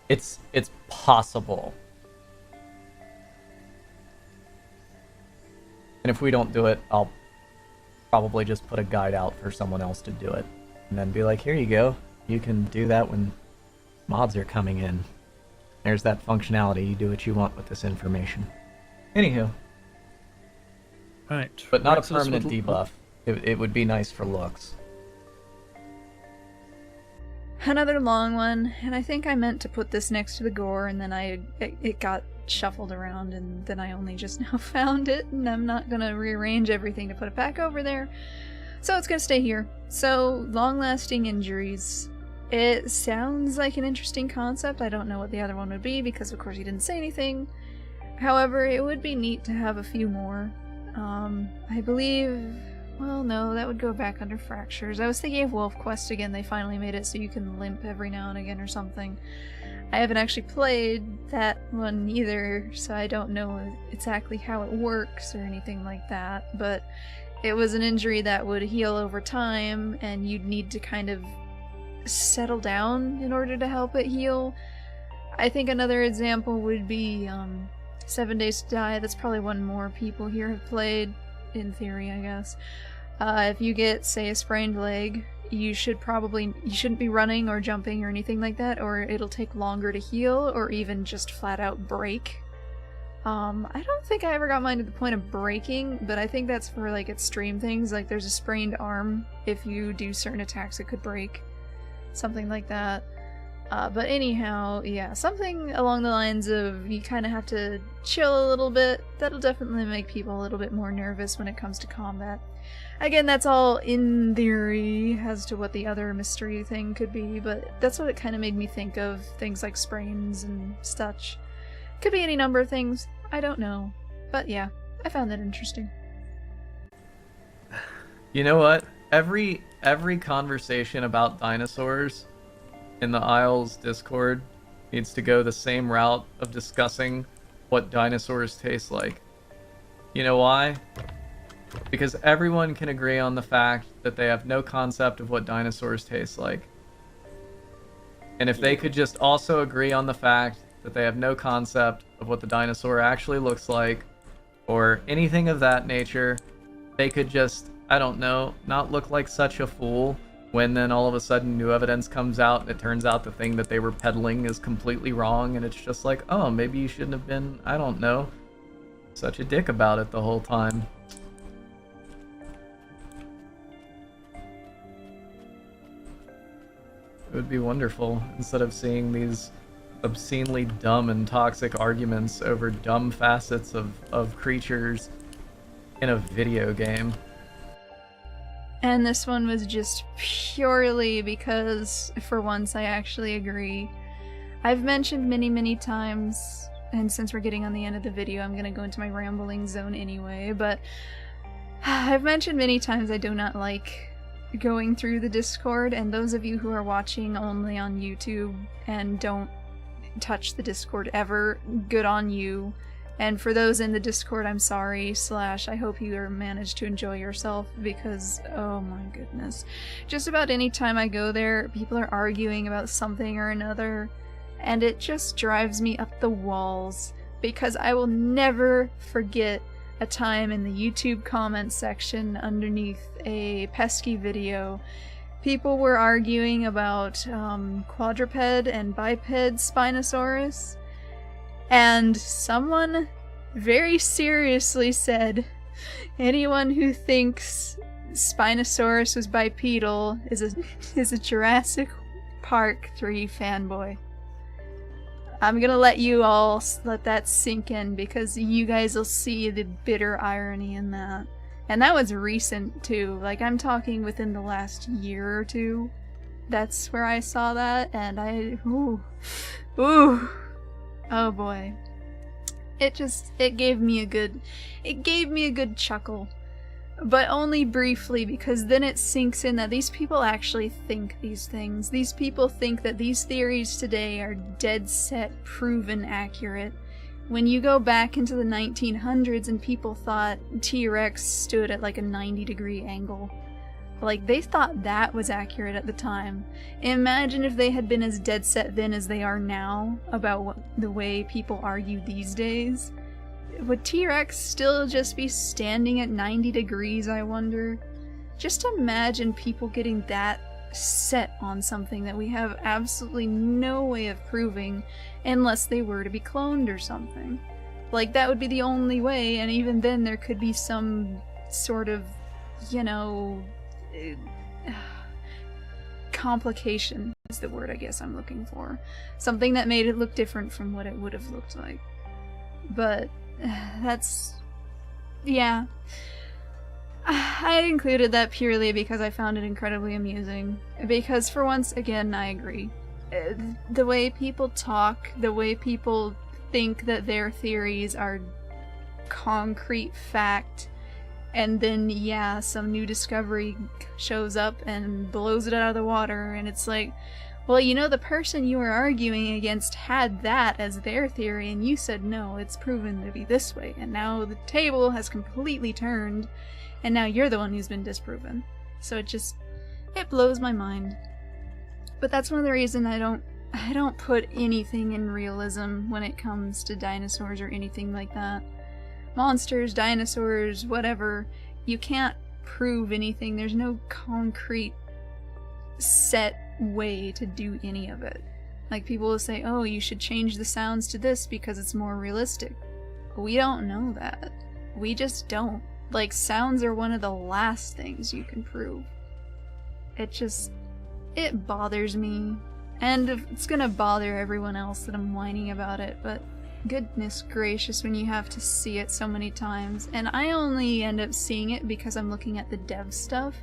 Speaker 1: it's possible. And if we don't do it, I'll probably just put a guide out for someone else to do it. And then be like, here you go. You can do that when mods are coming in. There's that functionality. You do what you want with this information. Anywho.
Speaker 3: Right.
Speaker 1: But not a
Speaker 3: Rexus
Speaker 1: permanent
Speaker 3: would-
Speaker 1: debuff. It would be nice for looks.
Speaker 2: Another long one, and I think I meant to put this next to the gore, and then it got shuffled around, and then I only just now found it, and I'm not gonna rearrange everything to put it back over there. So it's gonna stay here. So, long-lasting injuries. It sounds like an interesting concept. I don't know what the other one would be, because of course he didn't say anything. However, it would be neat to have a few more. I believe... Well, no, that would go back under fractures. I was thinking of Wolf Quest again. They finally made it so you can limp every now and again or something. I haven't actually played that one either, so I don't know exactly how it works or anything like that, but it was an injury that would heal over time, and you'd need to kind of settle down in order to help it heal. I think another example would be 7 Days to Die. That's probably one more people here have played, in theory, I guess. If you get, say, a sprained leg, you shouldn't be running or jumping or anything like that, or it'll take longer to heal, or even just flat out break. I don't think I ever got mine to the point of breaking, but I think that's for like extreme things, like there's a sprained arm. If you do certain attacks, it could break. Something like that. But anyhow, yeah, something along the lines of you kind of have to chill a little bit. That'll definitely make people a little bit more nervous when it comes to combat. Again, that's all in theory as to what the other mystery thing could be, but that's what it kind of made me think of, things like sprains and such. Could be any number of things, I don't know. But yeah, I found that interesting.
Speaker 1: You know what? Every conversation about dinosaurs in the Isles Discord needs to go the same route of discussing what dinosaurs taste like. You know why? Because everyone can agree on the fact that they have no concept of what dinosaurs taste like. And if they could just also agree on the fact that they have no concept of what the dinosaur actually looks like, or anything of that nature, they could just, I don't know, not look like such a fool when then all of a sudden new evidence comes out and it turns out the thing that they were peddling is completely wrong, and it's just like, oh, maybe you shouldn't have been, I don't know, such a dick about it the whole time. It would be wonderful, instead of seeing these obscenely dumb and toxic arguments over dumb facets of creatures in a video game.
Speaker 2: And this one was just purely because, for once, I actually agree. I've mentioned many times, and since we're getting on the end of the video, I'm gonna go into my rambling zone anyway, but I've mentioned many times I do not like going through the Discord, and those of you who are watching only on YouTube and don't touch the Discord ever, good on you. And for those in the Discord, I'm sorry, / I hope you managed to enjoy yourself, because, oh my goodness. Just about any time I go there, people are arguing about something or another, and it just drives me up the walls, because I will never forget a time in the YouTube comment section underneath a pesky video. People were arguing about quadruped and biped Spinosaurus, and someone very seriously said, anyone who thinks Spinosaurus was bipedal is a Jurassic Park 3 fanboy. I'm gonna let you all let that sink in, because you guys will see the bitter irony in that. And that was recent too, like I'm talking within the last year or two. That's where I saw that, and ooh, oh boy. It gave me a good chuckle. But only briefly, because then it sinks in that these people actually think these things. These people think that these theories today are dead set, proven accurate. When you go back into the 1900s and people thought T-Rex stood at like a 90-degree angle, like they thought that was accurate at the time. Imagine if they had been as dead set then as they are now about the way people argue these days. Would T-Rex still just be standing at 90 degrees, I wonder? Just imagine people getting that set on something that we have absolutely no way of proving unless they were to be cloned or something. Like, that would be the only way, and even then there could be some sort of, you know, complication is the word I guess I'm looking for. Something that made it look different from what it would have looked like. But that's... yeah. I included that purely because I found it incredibly amusing. Because for once, again, I agree. The way people talk, the way people think that their theories are concrete fact, and then, yeah, some new discovery shows up and blows it out of the water, and it's like, well, you know, the person you were arguing against had that as their theory, and you said no, it's proven to be this way, and now the table has completely turned, and now you're the one who's been disproven. So it blows my mind. But that's one of the reasons I don't put anything in realism when it comes to dinosaurs or anything like that. Monsters, dinosaurs, whatever, you can't prove anything. There's no concrete set way to do any of it. Like, people will say, oh, you should change the sounds to this because it's more realistic. We don't know that. We just don't. Like, sounds are one of the last things you can prove. It bothers me. And it's gonna bother everyone else that I'm whining about it, but goodness gracious when you have to see it so many times. And I only end up seeing it because I'm looking at the dev stuff.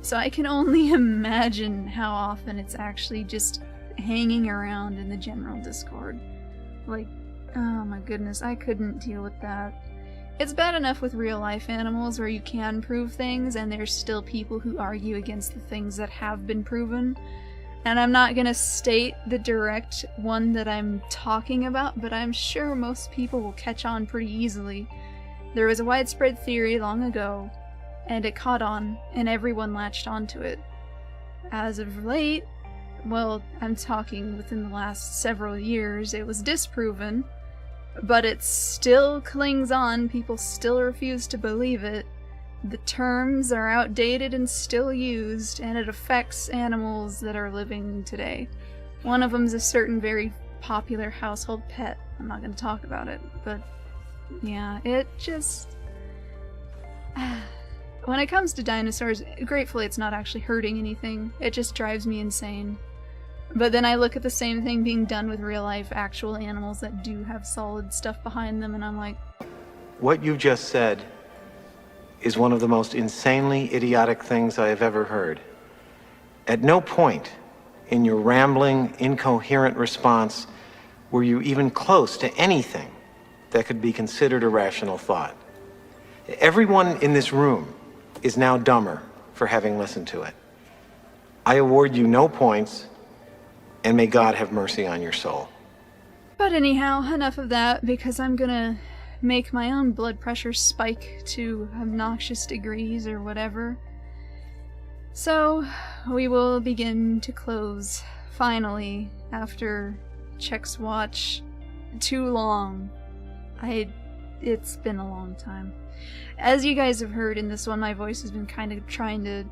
Speaker 2: So I can only imagine how often it's actually just hanging around in the general Discord. Like, oh my goodness, I couldn't deal with that. It's bad enough with real life animals where you can prove things and there's still people who argue against the things that have been proven. And I'm not gonna state the direct one that I'm talking about, but I'm sure most people will catch on pretty easily. There was a widespread theory long ago, and it caught on, and everyone latched onto it. As of late, well, I'm talking within the last several years, it was disproven, but it still clings on, people still refuse to believe it. The terms are outdated and still used, and it affects animals that are living today. One of them's a certain very popular household pet. I'm not going to talk about it, but yeah, it just... When it comes to dinosaurs, gratefully it's not actually hurting anything. It just drives me insane. But then I look at the same thing being done with real-life actual animals that do have solid stuff behind them, and I'm like...
Speaker 5: What you just said is one of the most insanely idiotic things I have ever heard. At no point in your rambling, incoherent response were you even close to anything that could be considered a rational thought. Everyone in this room is now dumber for for having listened to it. I award you no points, and may God have mercy on your soul.
Speaker 2: But anyhow, enough of that, because I'm gonna make my own blood pressure spike to obnoxious degrees or whatever. So, we will begin to close, finally, after Check's watch. Too long. It's been a long time. As you guys have heard in this one, my voice has been kind of trying to...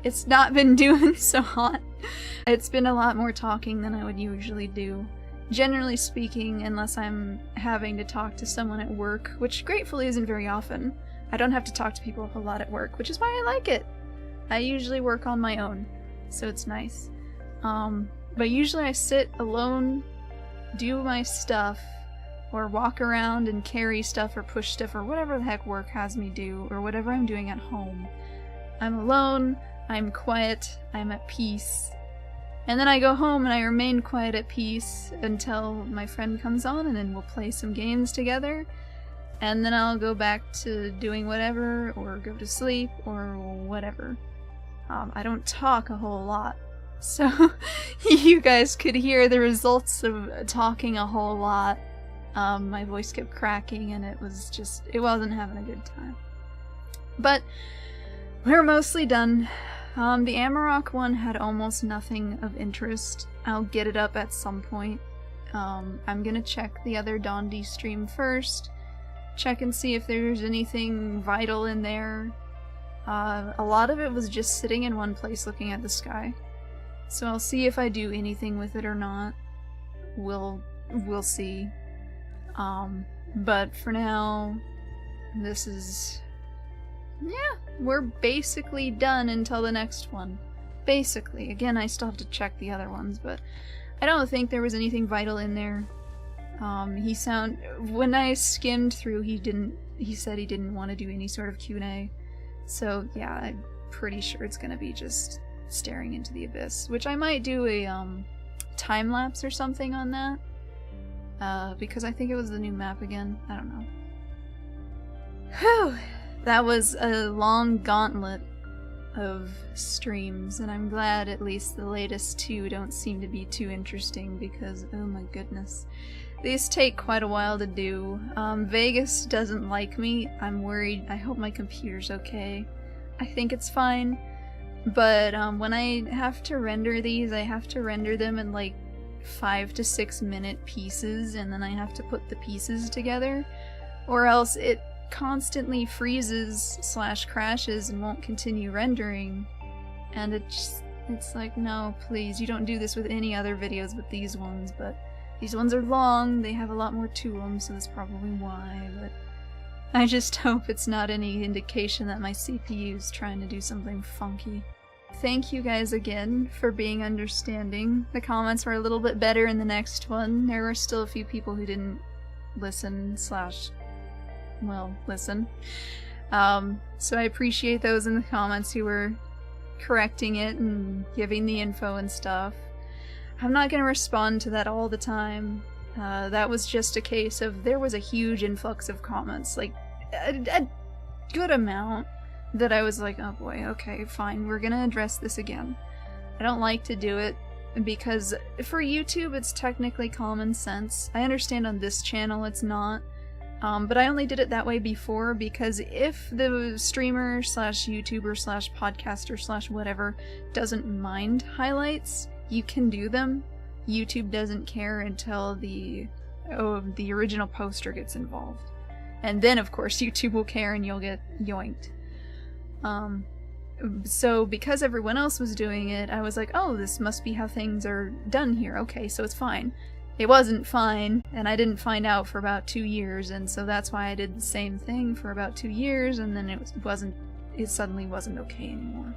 Speaker 2: It's not been doing so hot. It's been a lot more talking than I would usually do. Generally speaking, unless I'm having to talk to someone at work, which gratefully isn't very often. I don't have to talk to people a whole lot at work, which is why I like it. I usually work on my own, so it's nice. But usually I sit alone, do my stuff, or walk around and carry stuff or push stuff or whatever the heck work has me do, or whatever I'm doing at home. I'm alone, I'm quiet, I'm at peace. And then I go home and I remain quiet at peace until my friend comes on, and then we'll play some games together. And then I'll go back to doing whatever, or go to sleep, or whatever. I don't talk a whole lot. So you guys could hear the results of talking a whole lot. My voice kept cracking and it wasn't having a good time. But we're mostly done. The Amarok one had almost nothing of interest. I'll get it up at some point. I'm gonna check the other Dondi stream first. Check and see if there's anything vital in there. A lot of it was just sitting in one place looking at the sky. So I'll see if I do anything with it or not. We'll see. But for now, this is... Yeah, we're basically done until the next one. Basically. Again, I still have to check the other ones, but I don't think there was anything vital in there. When I skimmed through, he said he didn't want to do any sort of Q&A. So yeah, I'm pretty sure it's gonna be just staring into the abyss, which I might do a time lapse or something on that, because I think it was the new map again. I don't know. Whew, that was a long gauntlet of streams, and I'm glad at least the latest two don't seem to be too interesting, because oh my goodness, these take quite a while to do. Vegas doesn't like me. I'm worried. I hope my computer's okay. I think it's fine. But when I have to render these, I have to render them in like 5 to 6 minute pieces, and then I have to put the pieces together, or else it constantly freezes / crashes and won't continue rendering. And it's like, no, please, you don't do this with any other videos but these ones. But these ones are long, they have a lot more to them, so that's probably why. But I just hope it's not any indication that my CPU's trying to do something funky. Thank you guys again for being understanding. The comments were a little bit better in the next one. There were still a few people who didn't listen / listen. So I appreciate those in the comments who were correcting it and giving the info and stuff. I'm not going to respond to that all the time. That was just a case of there was a huge influx of comments, like a good amount, that I was like, oh boy, okay, fine, we're gonna address this again. I don't like to do it because for YouTube it's technically common sense. I understand on this channel it's not, but I only did it that way before because if the streamer / YouTuber / podcaster / whatever doesn't mind highlights, you can do them. YouTube doesn't care until the original poster gets involved. And then of course YouTube will care and you'll get yoinked. So because everyone else was doing it, I was like, oh, this must be how things are done here. Okay, so it's fine. It wasn't fine, and I didn't find out for about 2 years, and so that's why I did the same thing for about 2 years, and then it suddenly wasn't okay anymore.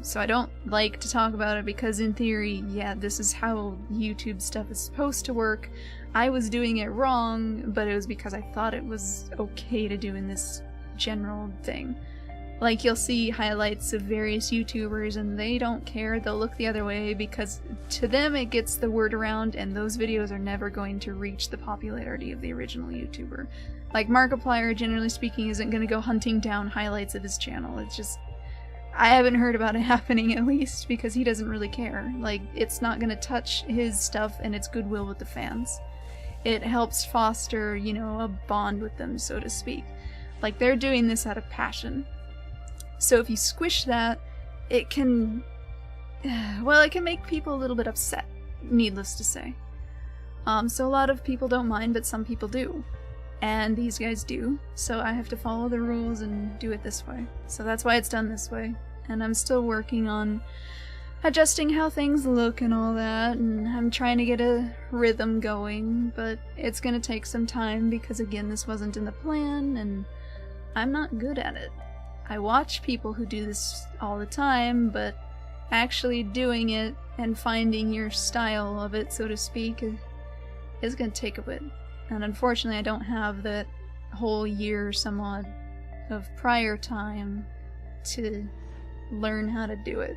Speaker 2: So I don't like to talk about it because in theory, yeah, this is how YouTube stuff is supposed to work. I was doing it wrong, but it was because I thought it was okay to do in this general thing. Like, you'll see highlights of various YouTubers and they don't care, they'll look the other way because to them it gets the word around and those videos are never going to reach the popularity of the original YouTuber. Like, Markiplier, generally speaking, isn't going to go hunting down highlights of his channel. It's just... I haven't heard about it happening, at least, because he doesn't really care. Like, it's not gonna touch his stuff and its goodwill with the fans. It helps foster, you know, a bond with them, so to speak. Like, they're doing this out of passion. So if you squish that, it can... well, it can make people a little bit upset, needless to say. So a lot of people don't mind, but some people do. And these guys do, so I have to follow the rules and do it this way. So that's why it's done this way. And I'm still working on adjusting how things look and all that, and I'm trying to get a rhythm going, but it's gonna take some time because, again, this wasn't in the plan, and I'm not good at it. I watch people who do this all the time, but actually doing it and finding your style of it, so to speak, is gonna take a bit. And unfortunately, I don't have that whole year or some odd of prior time to learn how to do it.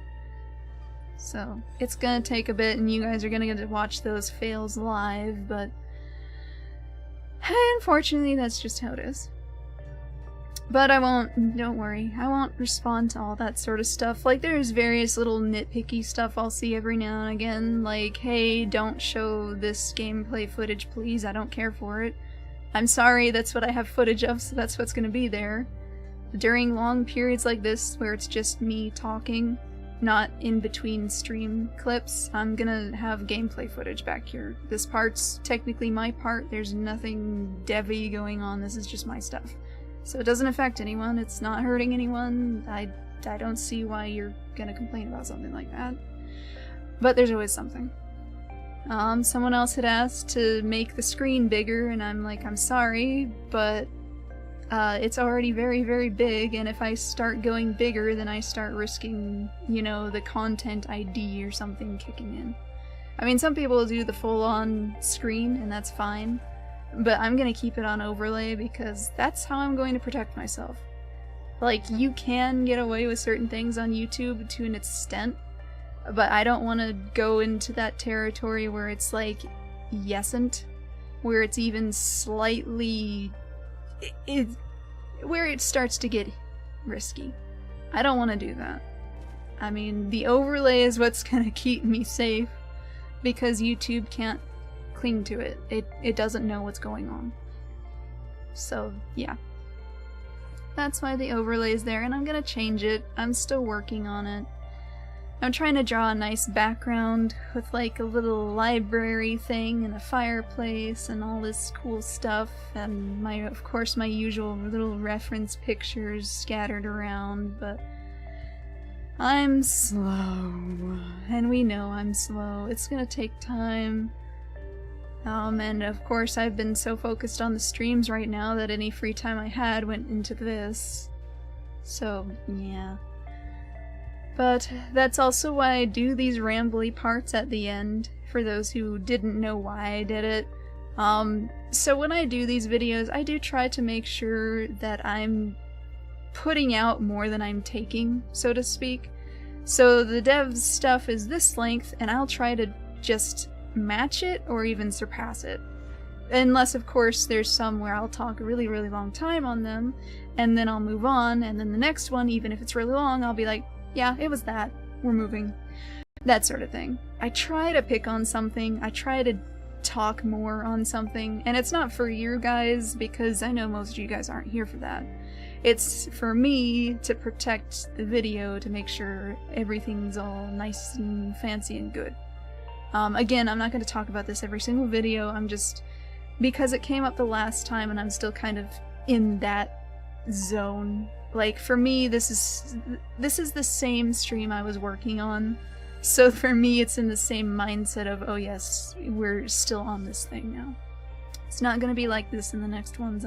Speaker 2: So it's gonna take a bit, and you guys are gonna get to watch those fails live, but unfortunately, that's just how it is. But don't worry, I won't respond to all that sort of stuff. Like, there's various little nitpicky stuff I'll see every now and again, like, hey, don't show this gameplay footage, please, I don't care for it. I'm sorry, that's what I have footage of, so that's what's gonna be there. During long periods like this, where it's just me talking, not in between stream clips, I'm gonna have gameplay footage back here. This part's technically my part, there's nothing devy going on, this is just my stuff. So it doesn't affect anyone, it's not hurting anyone, I don't see why you're gonna complain about something like that. But there's always something. Someone else had asked to make the screen bigger, and I'm like, I'm sorry, but it's already very, very big, and if I start going bigger, then I start risking, you know, the content ID or something kicking in. I mean, some people do the full-on screen, and that's fine. But I'm gonna keep it on overlay because that's how I'm going to protect myself. Like, you can get away with certain things on YouTube to an extent, but I don't want to go into that territory where it's like, yesn't, where it's even slightly... where it starts to get risky. I don't want to do that. I mean, the overlay is what's gonna keep me safe, because YouTube can't cling to it. It doesn't know what's going on. So, yeah. That's why the overlay is there, and I'm gonna change it. I'm still working on it. I'm trying to draw a nice background with like a little library thing and a fireplace and all this cool stuff, and of course my usual little reference pictures scattered around, but I'm slow. And we know I'm slow. It's gonna take time. And of course I've been so focused on the streams right now that any free time I had went into this. So, yeah. But that's also why I do these rambly parts at the end, for those who didn't know why I did it. So when I do these videos, I do try to make sure that I'm putting out more than I'm taking, so to speak. So the dev's stuff is this length, and I'll try to just match it or even surpass it. Unless, of course, there's some where I'll talk a really, really long time on them, and then I'll move on, and then the next one, even if it's really long, I'll be like, yeah, it was that. We're moving. That sort of thing. I try to pick on something. I try to talk more on something. And it's not for you guys, because I know most of you guys aren't here for that. It's for me to protect the video, to make sure everything's all nice and fancy and good. Again, I'm not going to talk about this every single video. I'm just... because it came up the last time and I'm still kind of in that zone. Like, for me, this is the same stream I was working on. So for me, it's in the same mindset of, oh yes, we're still on this thing now. It's not gonna be like this in the next ones.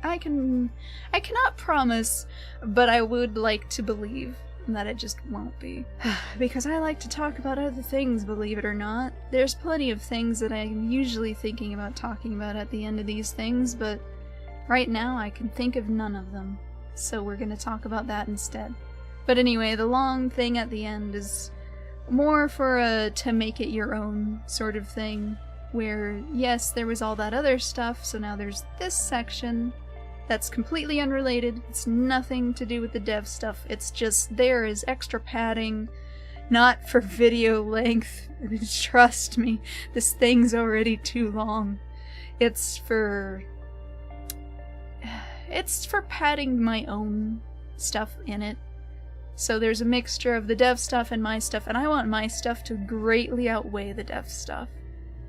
Speaker 2: I cannot promise, but I would like to believe that it just won't be. Because I like to talk about other things, believe it or not. There's plenty of things that I'm usually thinking about talking about at the end of these things, but right now I can think of none of them. So we're gonna talk about that instead. But anyway, the long thing at the end is more for a to make it your own sort of thing, where yes, there was all that other stuff, so now there's this section, That's completely unrelated. It's nothing to do with the dev stuff. It's just there is extra padding, not for video length. Trust me, this thing's already too long. It's for padding my own stuff in it. So there's a mixture of the dev stuff and my stuff, and I want my stuff to greatly outweigh the dev stuff.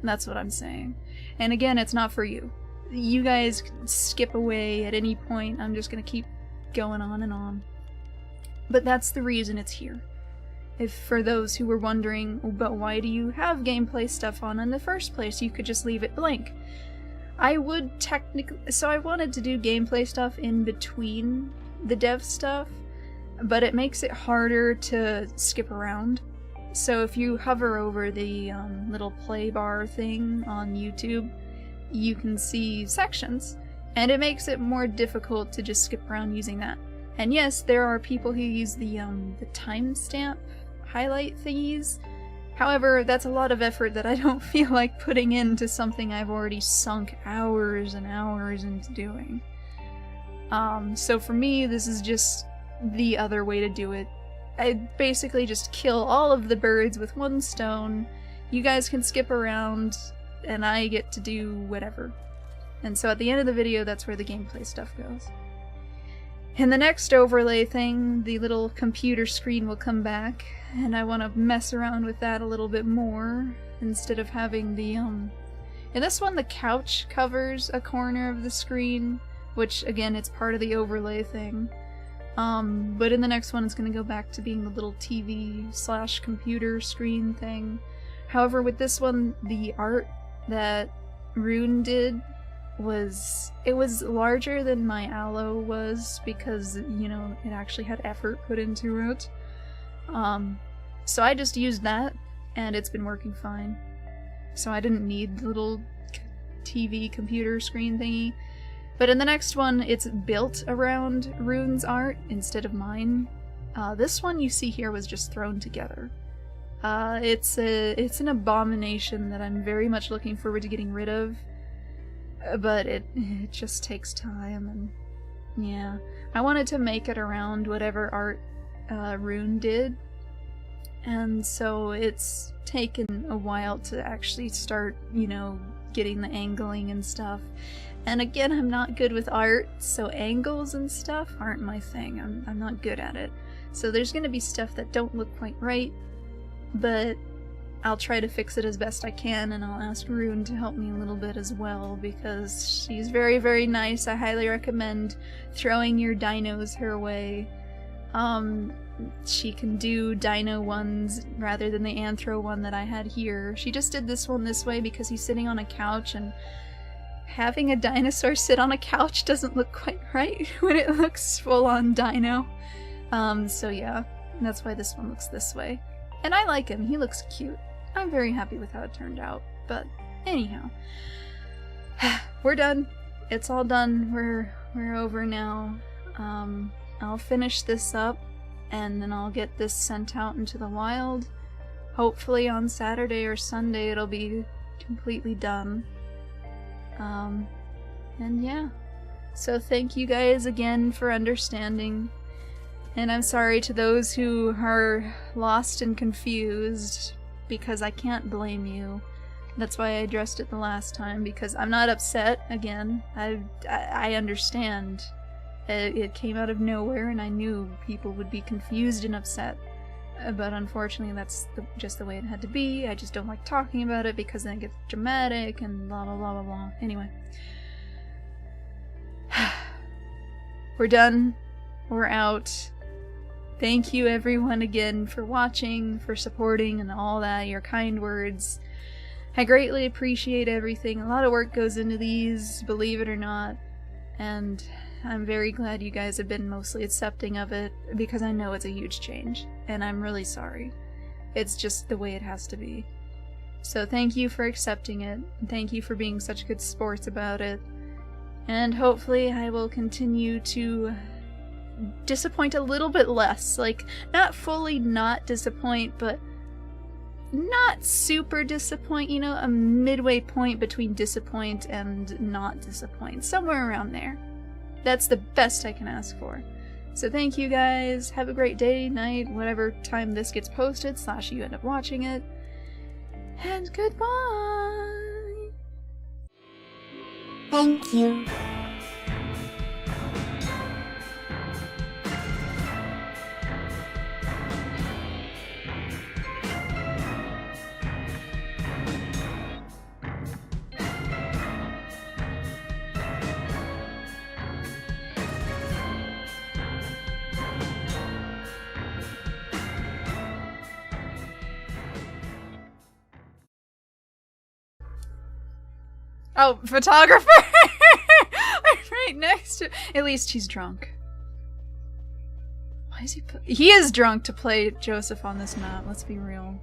Speaker 2: That's what I'm saying. And again, it's not for you. You guys can skip away at any point. I'm just gonna keep going on and on. But that's the reason it's here. If for those who were wondering, but why do you have gameplay stuff on in the first place? You could just leave it blank. I would technically... So I wanted to do gameplay stuff in between the dev stuff, but it makes it harder to skip around. So if you hover over the little play bar thing on YouTube, you can see sections, and it makes it more difficult to just skip around using that. And yes, there are people who use the timestamp highlight thingies. However, that's a lot of effort that I don't feel like putting into something I've already sunk hours and hours into doing. So for me, this is just the other way to do it. I basically just kill all of the birds with one stone. You guys can skip around, and I get to do whatever. And so at the end of the video, that's where the gameplay stuff goes. In the next overlay thing, the little computer screen will come back, and I want to mess around with that a little bit more, instead of having the, In this one, the couch covers a corner of the screen, which, again, it's part of the overlay thing. But in the next one, it's going to go back to being the little TV/computer screen thing. However, with this one, the art that Rune did was larger than my aloe was, because, you know, it actually had effort put into it. So I just used that, and it's been working fine. So I didn't need the little TV computer screen thingy. But in the next one, it's built around Rune's art instead of mine. This one you see here was just thrown together. It's an abomination that I'm very much looking forward to getting rid of. But it just takes time, and yeah. I wanted to make it around whatever art Rune did. And so it's taken a while to actually start, you know, getting the angling and stuff. And again, I'm not good with art, so angles and stuff aren't my thing. I'm not good at it. So there's gonna be stuff that don't look quite right, but I'll try to fix it as best I can, and I'll ask Rune to help me a little bit as well, because she's very, very nice. I highly recommend throwing your dinos her way. She can do dino ones rather than the anthro one that I had here. She just did this one this way because he's sitting on a couch, and having a dinosaur sit on a couch doesn't look quite right when it looks full-on dino. So yeah, that's why this one looks this way. And I like him, he looks cute. I'm very happy with how it turned out, but anyhow. We're done. It's all done. We're over now. I'll finish this up, and then I'll get this sent out into the wild. Hopefully on Saturday or Sunday it'll be completely done. And yeah. So thank you guys again for understanding. And I'm sorry to those who are lost and confused, because I can't blame you. That's why I addressed it the last time, because I'm not upset, again. I understand. It came out of nowhere, and I knew people would be confused and upset. But unfortunately, that's just the way it had to be. I just don't like talking about it, because then it gets dramatic and blah blah blah blah blah. Anyway. We're done. We're out. Thank you everyone again for watching, for supporting, and all that, your kind words. I greatly appreciate everything. A lot of work goes into these, believe it or not. And I'm very glad you guys have been mostly accepting of it, because I know it's a huge change, and I'm really sorry. It's just the way it has to be. So thank you for accepting it, and thank you for being such good sports about it. And hopefully I will continue to disappoint a little bit less. Like, not fully not disappoint, but not super disappoint, you know, a midway point between disappoint and not disappoint. Somewhere around there. That's the best I can ask for. So thank you guys. Have a great day, night, whatever time this gets posted / you end up watching it. And goodbye.
Speaker 6: Thank you.
Speaker 2: Oh, photographer! I'm right next to. At least he's drunk. Why is he? He is drunk to play Joseph on this map. Let's be real.